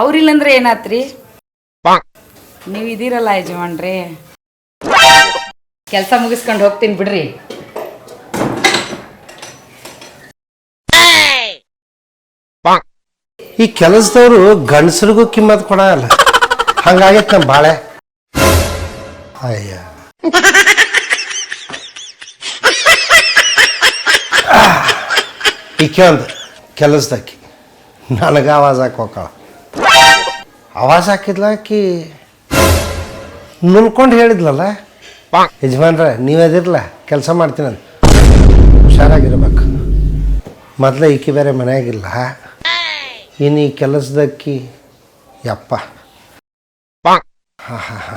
ಅವ್ರಿಲ್ಲಂದ್ರೆ ಏನಾತ್ರಿ? ನೀವು ಇದೀರಲ್ಲ ಯಜಮಾನ್ರಿ, ಕೆಲಸ ಮುಗಿಸ್ಕೊಂಡು ಹೋಗ್ತೀನಿ ಬಿಡ್ರಿ. ಈ ಕೆಲಸದವರು ಗಂಡಸರಿಗೂ ಕಿಮ್ಮತ್ ಕೊಡಲ್ಲ, ಹಂಗಾಗೈತೆ ನಮ್ಮ ಬಾಳೆ. ಅಯ್ಯ ಈಕೆ ಒಂದು ಕೆಲಸದಾಕಿ ನನಗೆ ಆವಾಜ್ ಹಾಕಿ ಹೋಗ್ತಾಳ. ಆವಾಜ್ ಹಾಕಿದ್ಲ ಆಕಿ ನುಲ್ಕೊಂಡು ಹೇಳಿದ್ಲಲ್ಲ, ಯಜಮಾನ್ರ ನೀವದಿರಲ್ಲ ಕೆಲಸ ಮಾಡ್ತೀನಿ ಅಂತ. ಹುಷಾರಾಗಿರ್ಬೇಕು. ಮೊದಲೇ ಈಕಿ ಬೇರೆ ಮನೆಯಾಗಿಲ್ಲ, ಇನ್ನು ಈ ಕೆಲಸದಕ್ಕಿ ಯಪ್ಪ. ಹಾ ಹಾ ಹಾ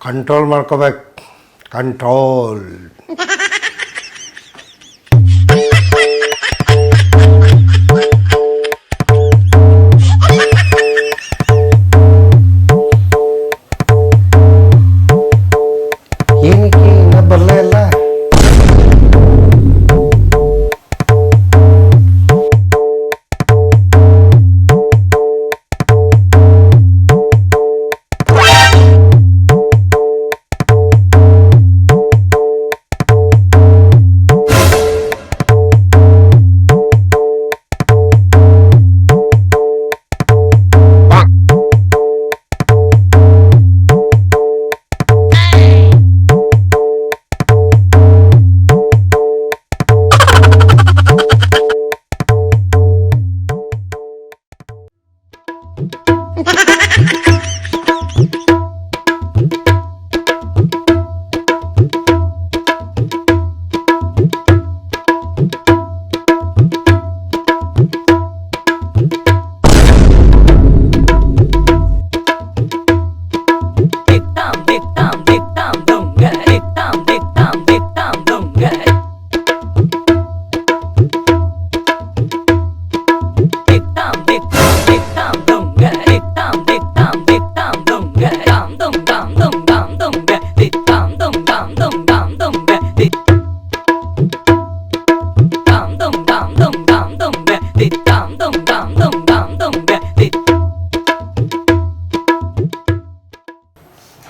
ಕಂಟ್ರೋಲ್ ಮಾಡ್ಕೋಬೇಕು, ಕಂಟ್ರೋಲ್. ಏನಕ್ಕೆ ಇನ್ನೂ ಬರಲೇ ಇಲ್ಲ?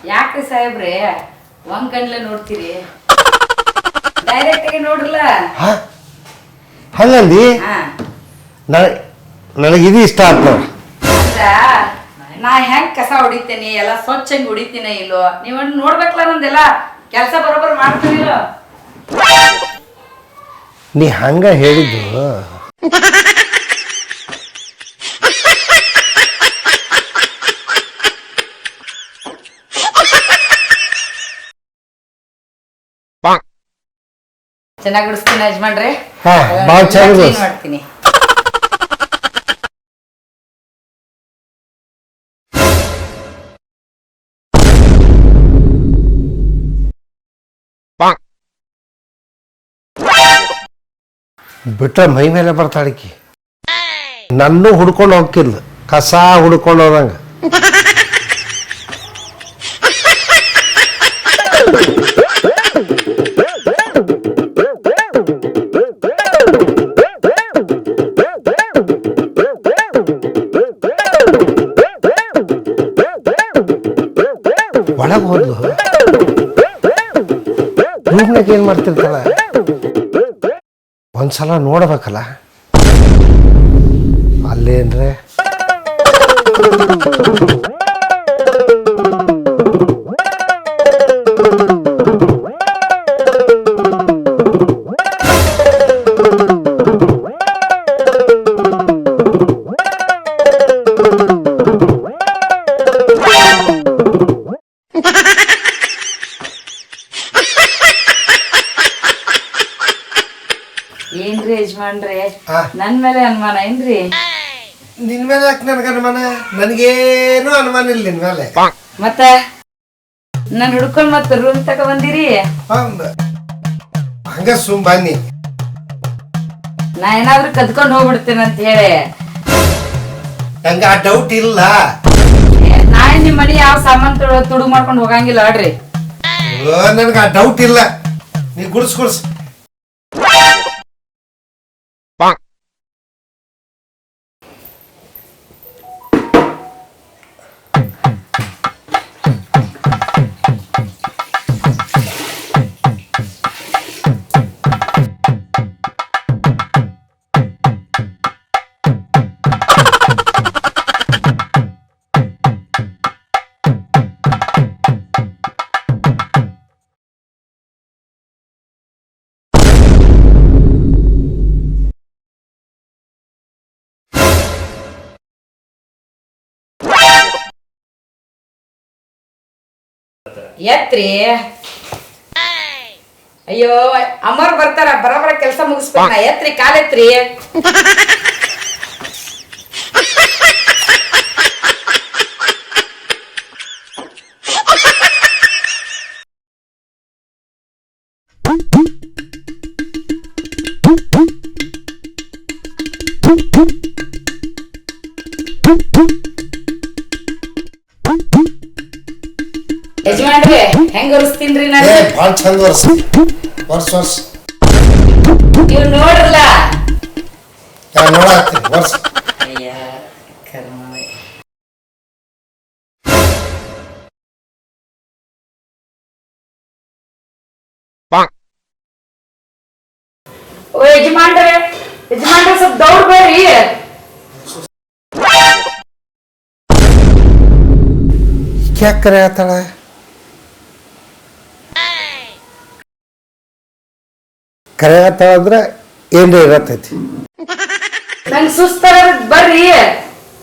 ಯಾಕ್ರಿ ಸಾಹೇಬ್ರೆ ಒಂದ್ ಕಣ್ಲೆ ನೋಡ್ತೀರಿ? ಡೈರೆಕ್ಟ್ ಆಗಿ ನೋಡ್ರಲ್ಲ. ಹಂಗಂದಿ ನನಗಿದು ಇಷ್ಟ ಆಯ್ತು ನೋಡಿ. ನಾ ಹೆಂಗ್ ಕಸ ಹೊಡಿತೇನಿ, ಎಲ್ಲ ಸ್ವಚ್ಛಂಗ್ ಹೊಡಿತೀನ ಇಲ್ಲೋ ನೀವ್ ನೋಡ್ಬೇಕಲ್ಲ, ನಂದೆಲ್ಲ ಕೆಲಸ ಬರೋಬ್ಬರ ಮಾಡ್ತೀನಿಲ್ಲ. ನೀ ಹಂಗ ಹೇಳಿದ್ದು ಚೆನ್ನಾಗಿ ಬಿಡಿಸ್ತೀನಿ ಯಜಮಾನ್ರೆ. ಹಾ ಭಾಳ ಚೆನ್ನಾಗಿ ಮಾಡ್ತೀನಿ. ಬಿಟ್ರೆ ಮೈ ಮೇಲೆ ಬರ್ತಾಳಿಕಿ, ನನ್ನೂ ಹುಡ್ಕೊಂಡು ಹೋಗ್ತಿಲ್ಲ, ಕಸ ಹುಡ್ಕೊಂಡು ಹೋದಂಗ. ಒಳಗೆ ಹೋದ್ಲು, ರೂಮ್ನಾಗ ಏನ್ ಮಾಡ್ತಿರ್ತಾಳ, ಒಂದ್ಸಲ ನೋಡ್ಬೇಕಲ್ಲ. ಅಲ್ಲೇನ್ರೆ ಏನ್ರಿ ಯಜಮಾನ್ರೆ, ನನ್ ಮೇಲೆ ಅನುಮಾನ ಏನ್ರಿ? ನಿನ್ ಮೇಲೆ ಯಾಕೆ ನನಗೆ ಅನುಮಾನ? ನನಗೇನು ಅನುಮಾನ ಇಲ್ಲ ನಿನ್ ಮೇಲೆ. ಮತ್ತ ನನ್ ಹುಡ್ಕೊಂಡ್ ಮತ್ತ ರೂಮ್ ತಕ ಬಂದಿರಿ? ಹಂಗ ಸುಮ್ ಬನ್ನಿ, ನಾ ಏನಾದ್ರೂ ಕದ್ಕೊಂಡ್ ಹೋಗ್ಬಿಡ್ತೇನೆ ಅಂತ ಹೇಳಿ. ಹಂಗ ಆ ಡೌಟ್ ಇಲ್ಲ. ನಾ ನಿಮ್ ಮನಿ ಯಾವ ಸಾಮಾನ್ ತುಡು ಮಾಡ್ಕೊಂಡ್ ಹೋಗಂಗಿಲ್ಲ ಅಡ್ರಿ. ನನಗೆ ಆ ಡೌಟ್ ಇಲ್ಲ, ನೀ ಗುಡ್ಸ್ ಎತ್ರಿ. ಅಯ್ಯೋ ಅಮ್ಮರ್ ಬರ್ತಾರ, ಬರಬರ ಕೆಲಸ ಮುಗಿಸ್ಬೇಕ. ಎತ್ರಿ, ಕಾಲೆತ್ರಿ. ಯಜಮಾನ್ರಿ ಹೆಂಗ್ ಒರೆಸ್ತೀನ್ರಿ ನಾನು? ಭಾಳ ಚಂದ ವರ್ಷ ನೀವು ನೋಡ್ರಲ್ಲ. ನೋಡತ್ತೀನಿ ವರ್ಷ. ಅಯ್ಯ ಕರ್ಮ. ಓ ಯಜಮಾನ್ರೆ ಸ್ವಲ್ಪ ದೌಡ್ ಬರ್ರಿ. ಯಾಕೆ ಕರೆ ಆತಾಳ? ಕರೆ ಆತಾಳ ಅಂದ್ರೆ ಏನ್ರಿ ಇರತೈತಿ. ನಂಗೆ ಸುಸ್ತಾರ, ಬರ್ರಿ.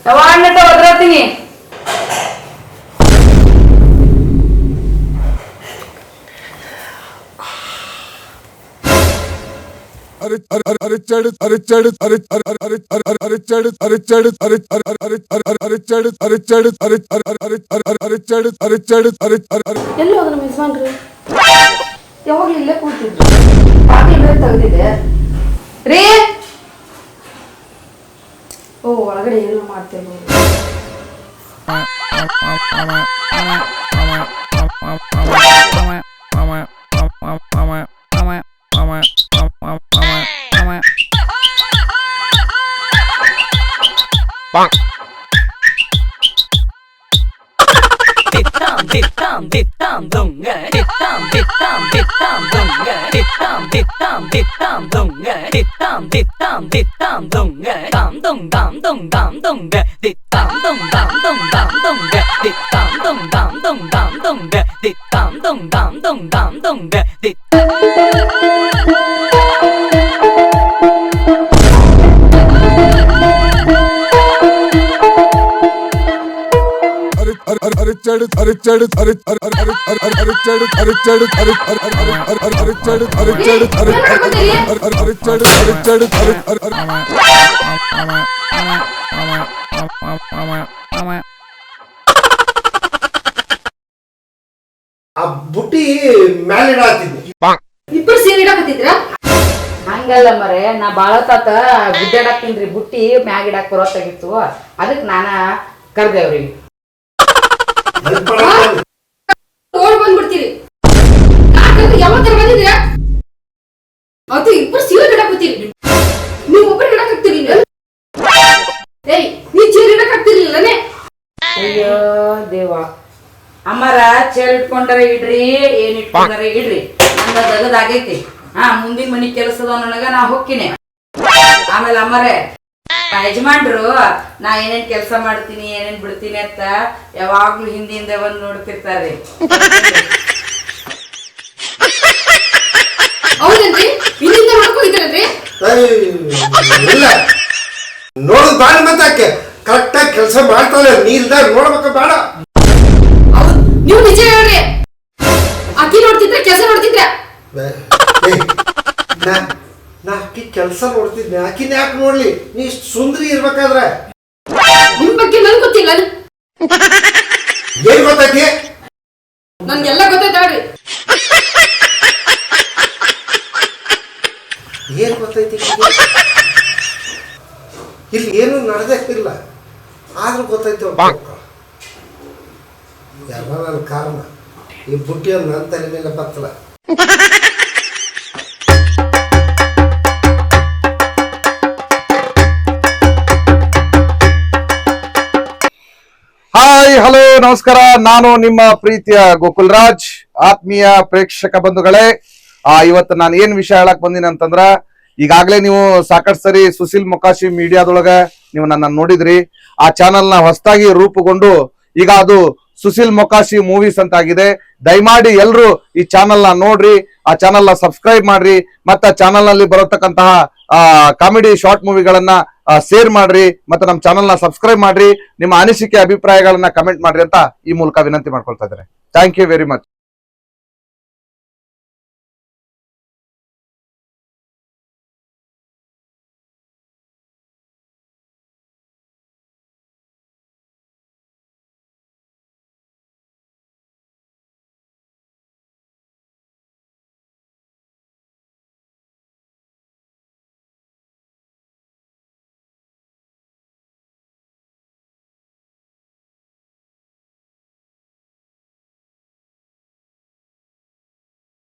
ಯಾವಾಗ ಒದ್ರತೀನಿ. ಎಲ್ಲೋ ನಮ್ಮ ಯಜಮಾನ್ರಿ ಯಾವಾಗ್ಲೂ ಇಲ್ಲೇ ಕೂತಿದ್ರು. ಬಾಗಿಲು ತೆಗ್ದಿದೆ ರೀ. ಓ ಒಳಗಡೆ ಏನೋ ಮಾಡ್ತಿರ್ಬೋದು. ಆ ಬುಟ್ಟಿ ಮ್ಯಾಲೆ ಇಡಾತಿದ್ನಿ. ಇಬ್ಬರು ಸೇರಿ ಇಡಕತ್ತಿದ್ರ? ಹಂಗಲ್ಲ ಮರೆ, ನಾ ಬಾಳ ತಾತ ಗುಡ್ಡಾಡಾಕ್ತೀನ್ರಿ. ಬುಟ್ಟಿ ಮ್ಯಾಗ ಇಡಾಕ್ ಬರೋತ್ತಾಗಿತ್ತು, ಅದಕ್ ನಾನ ಕರ್ದೇವ್ರಿ. ಓಡ್ ಬಂದ್ಬಿಡ್ತೀರಿ. ಯಾವಾಗ ಬಂದಿದ್ರ? ಅದು ಇಬ್ಬರು ಸೇರಿ ಇಡಕತ್ತೀರಿ. ನೀವು ಒಬ್ಬರು ಇಡಕಾಗ್ತೀರಿ. ಏಯ್, ನೀ ಚೇರ್ ಇಡಕಾಗ್ತಿರ್ಲಿಲ್ಲನೇ? ಅಯ್ಯೋ ದೇವ. ಅಮ್ಮರ ಚೇರ್ ಇಟ್ಕೊಂಡಾರ ಇಡ್ರಿ, ಏನ್ ಇಟ್ಕೊಂಡಾರ ಇಡ್ರಿ. ನಂದ ದಗದಾಗೈತಿ. ಮುಂದಿನ ಮನಿ ಕೆಲಸದ ನನಗ ನಾ ಹೊಕ್ಕಿನಿ. ಆಮೇಲೆ ಅಮ್ಮರೇ, ಯಜಮಾನ್ರು ನಾ ಏನೇನ್ ಕೆಲಸ ಮಾಡ್ತೀನಿ ಏನೇನ್ ಬಿಡ್ತೀನಿ ಅಂತ ಯಾವಾಗ್ಲೂ ಹಿಂದಿಂದ ಬಂದ್ ನೋಡ್ತಿರ್ತಾರೆ. ಹೌದೇನ್ರಿ? ಇಲ್ಲಿಂದ ನೋಡ್ಕೊಂಡಿದ್ದೀರನ್ರಿ? ಇಲ್ಲ, ನೋಡುದು ಬಾಳ ಮತ್ತೆ ಕರೆಕ್ಟಾಗಿ ಕೆಲಸ ಮಾಡ್ತಾಳೆ. ನೀಲ್ದಾಗ ನೋಡ್ಬೇಕ ಬೇಡ. ನೀವು ನಿಜ ಹೇಳ್ರಿ. ಅಕ್ಕಿ ನೋಡ್ತಿದ್ರ, ಕೆಲಸ ನೋಡ್ತಿದ್ರ? ನಾ ಅಕ್ಕಿ ಕೆಲಸ ನೋಡ್ತಿದ್ದೆ, ಅಕ್ಕಿನ ಯಾಕೆ ನೋಡ್ಲಿ? ನೀ ಇಷ್ಟು ಸುಂದರಿ ಇರ್ಬೇಕಾದ್ರೆ. ನಿಮ್ ಬಗ್ಗೆ ನನ್ ಗೊತ್ತಿಲ್ಲ. ಏನ್ ಗೊತ್ತೈತಿ? ನನ್ಗೆಲ್ಲ ಗೊತ್ತಾಯ್ತಾಳ್ರಿ. ಏನ್ ಗೊತ್ತೈತಿ? ಇಲ್ಲಿ ಏನು ನಡೆದಿಲ್ಲ, ಆದ್ರೂ ಗೊತ್ತೈತಿ. ಎಲ್ಲ ನನ್ನ ಕಾರಣ. ಈ ಬುಟ್ಟಿಯನ್ನು ನನ್ನ ತಲೆ ಮೇಲೆ ಬತ್ತಲ್ಲ. ಹಾಯ್ ಹಲೋ ನಮಸ್ಕಾರ. ನಾನು ನಿಮ್ಮ ಪ್ರೀತಿಯ ಗೋಕುಲ್ ರಾಜ್. ಆತ್ಮೀಯ ಪ್ರೇಕ್ಷಕ ಬಂಧುಗಳೇ, ಇವತ್ತು ನಾನು ಏನ್ ವಿಷಯ ಹೇಳಕ್ ಬಂದಿನಿ ಅಂತಂದ್ರ, ಈಗಾಗಲೇ ನೀವು ಸಾಕಷ್ಟು ಸರಿ ಸುಶೀಲ್ ಮೊಕಾಶಿ ಮೀಡಿಯಾದೊಳಗ ನೀವು ನನ್ನ ನೋಡಿದ್ರಿ. ಆ ಚಾನೆಲ್ ನ ಹೊಸದಾಗಿ ರೂಪುಗೊಂಡು ಈಗ ಅದು ಸುಶೀಲ್ ಮೊಕಾಶಿ ಮೂವೀಸ್ ಅಂತ ಆಗಿದೆ. ದಯಮಾಡಿ ಎಲ್ರು ಈ ಚಾನೆಲ್ ನ ನೋಡ್ರಿ, ಆ ಚಾನೆಲ್ ನ ಸಬ್ಸ್ಕ್ರೈಬ್ ಮಾಡ್ರಿ, ಮತ್ತೆ ಚಾನೆಲ್ ನಲ್ಲಿ ಬರತಕ್ಕಂತಹ ಕಾಮಿಡಿ ಶಾರ್ಟ್ ಮೂವಿಗಳನ್ನ ಶೇರ್ ಮಾಡ್ರಿ, ಮತ್ತೆ ನಮ್ಮ ಚಾನೆಲ್ ನ ಸಬ್ಸ್ಕ್ರೈಬ್ ಮಾಡ್ರಿ. ನಿಮ್ಮ ಅನಿಸಿಕೆ ಅಭಿಪ್ರಾಯಗಳನ್ನ ಕಮೆಂಟ್ ಮಾಡ್ರಿ ಅಂತ ಈ ಮೂಲಕ ವಿನಂತಿ ಮಾಡ್ಕೊಳ್ತಾ ಇದ್ದಾರೆ. Thank you very much.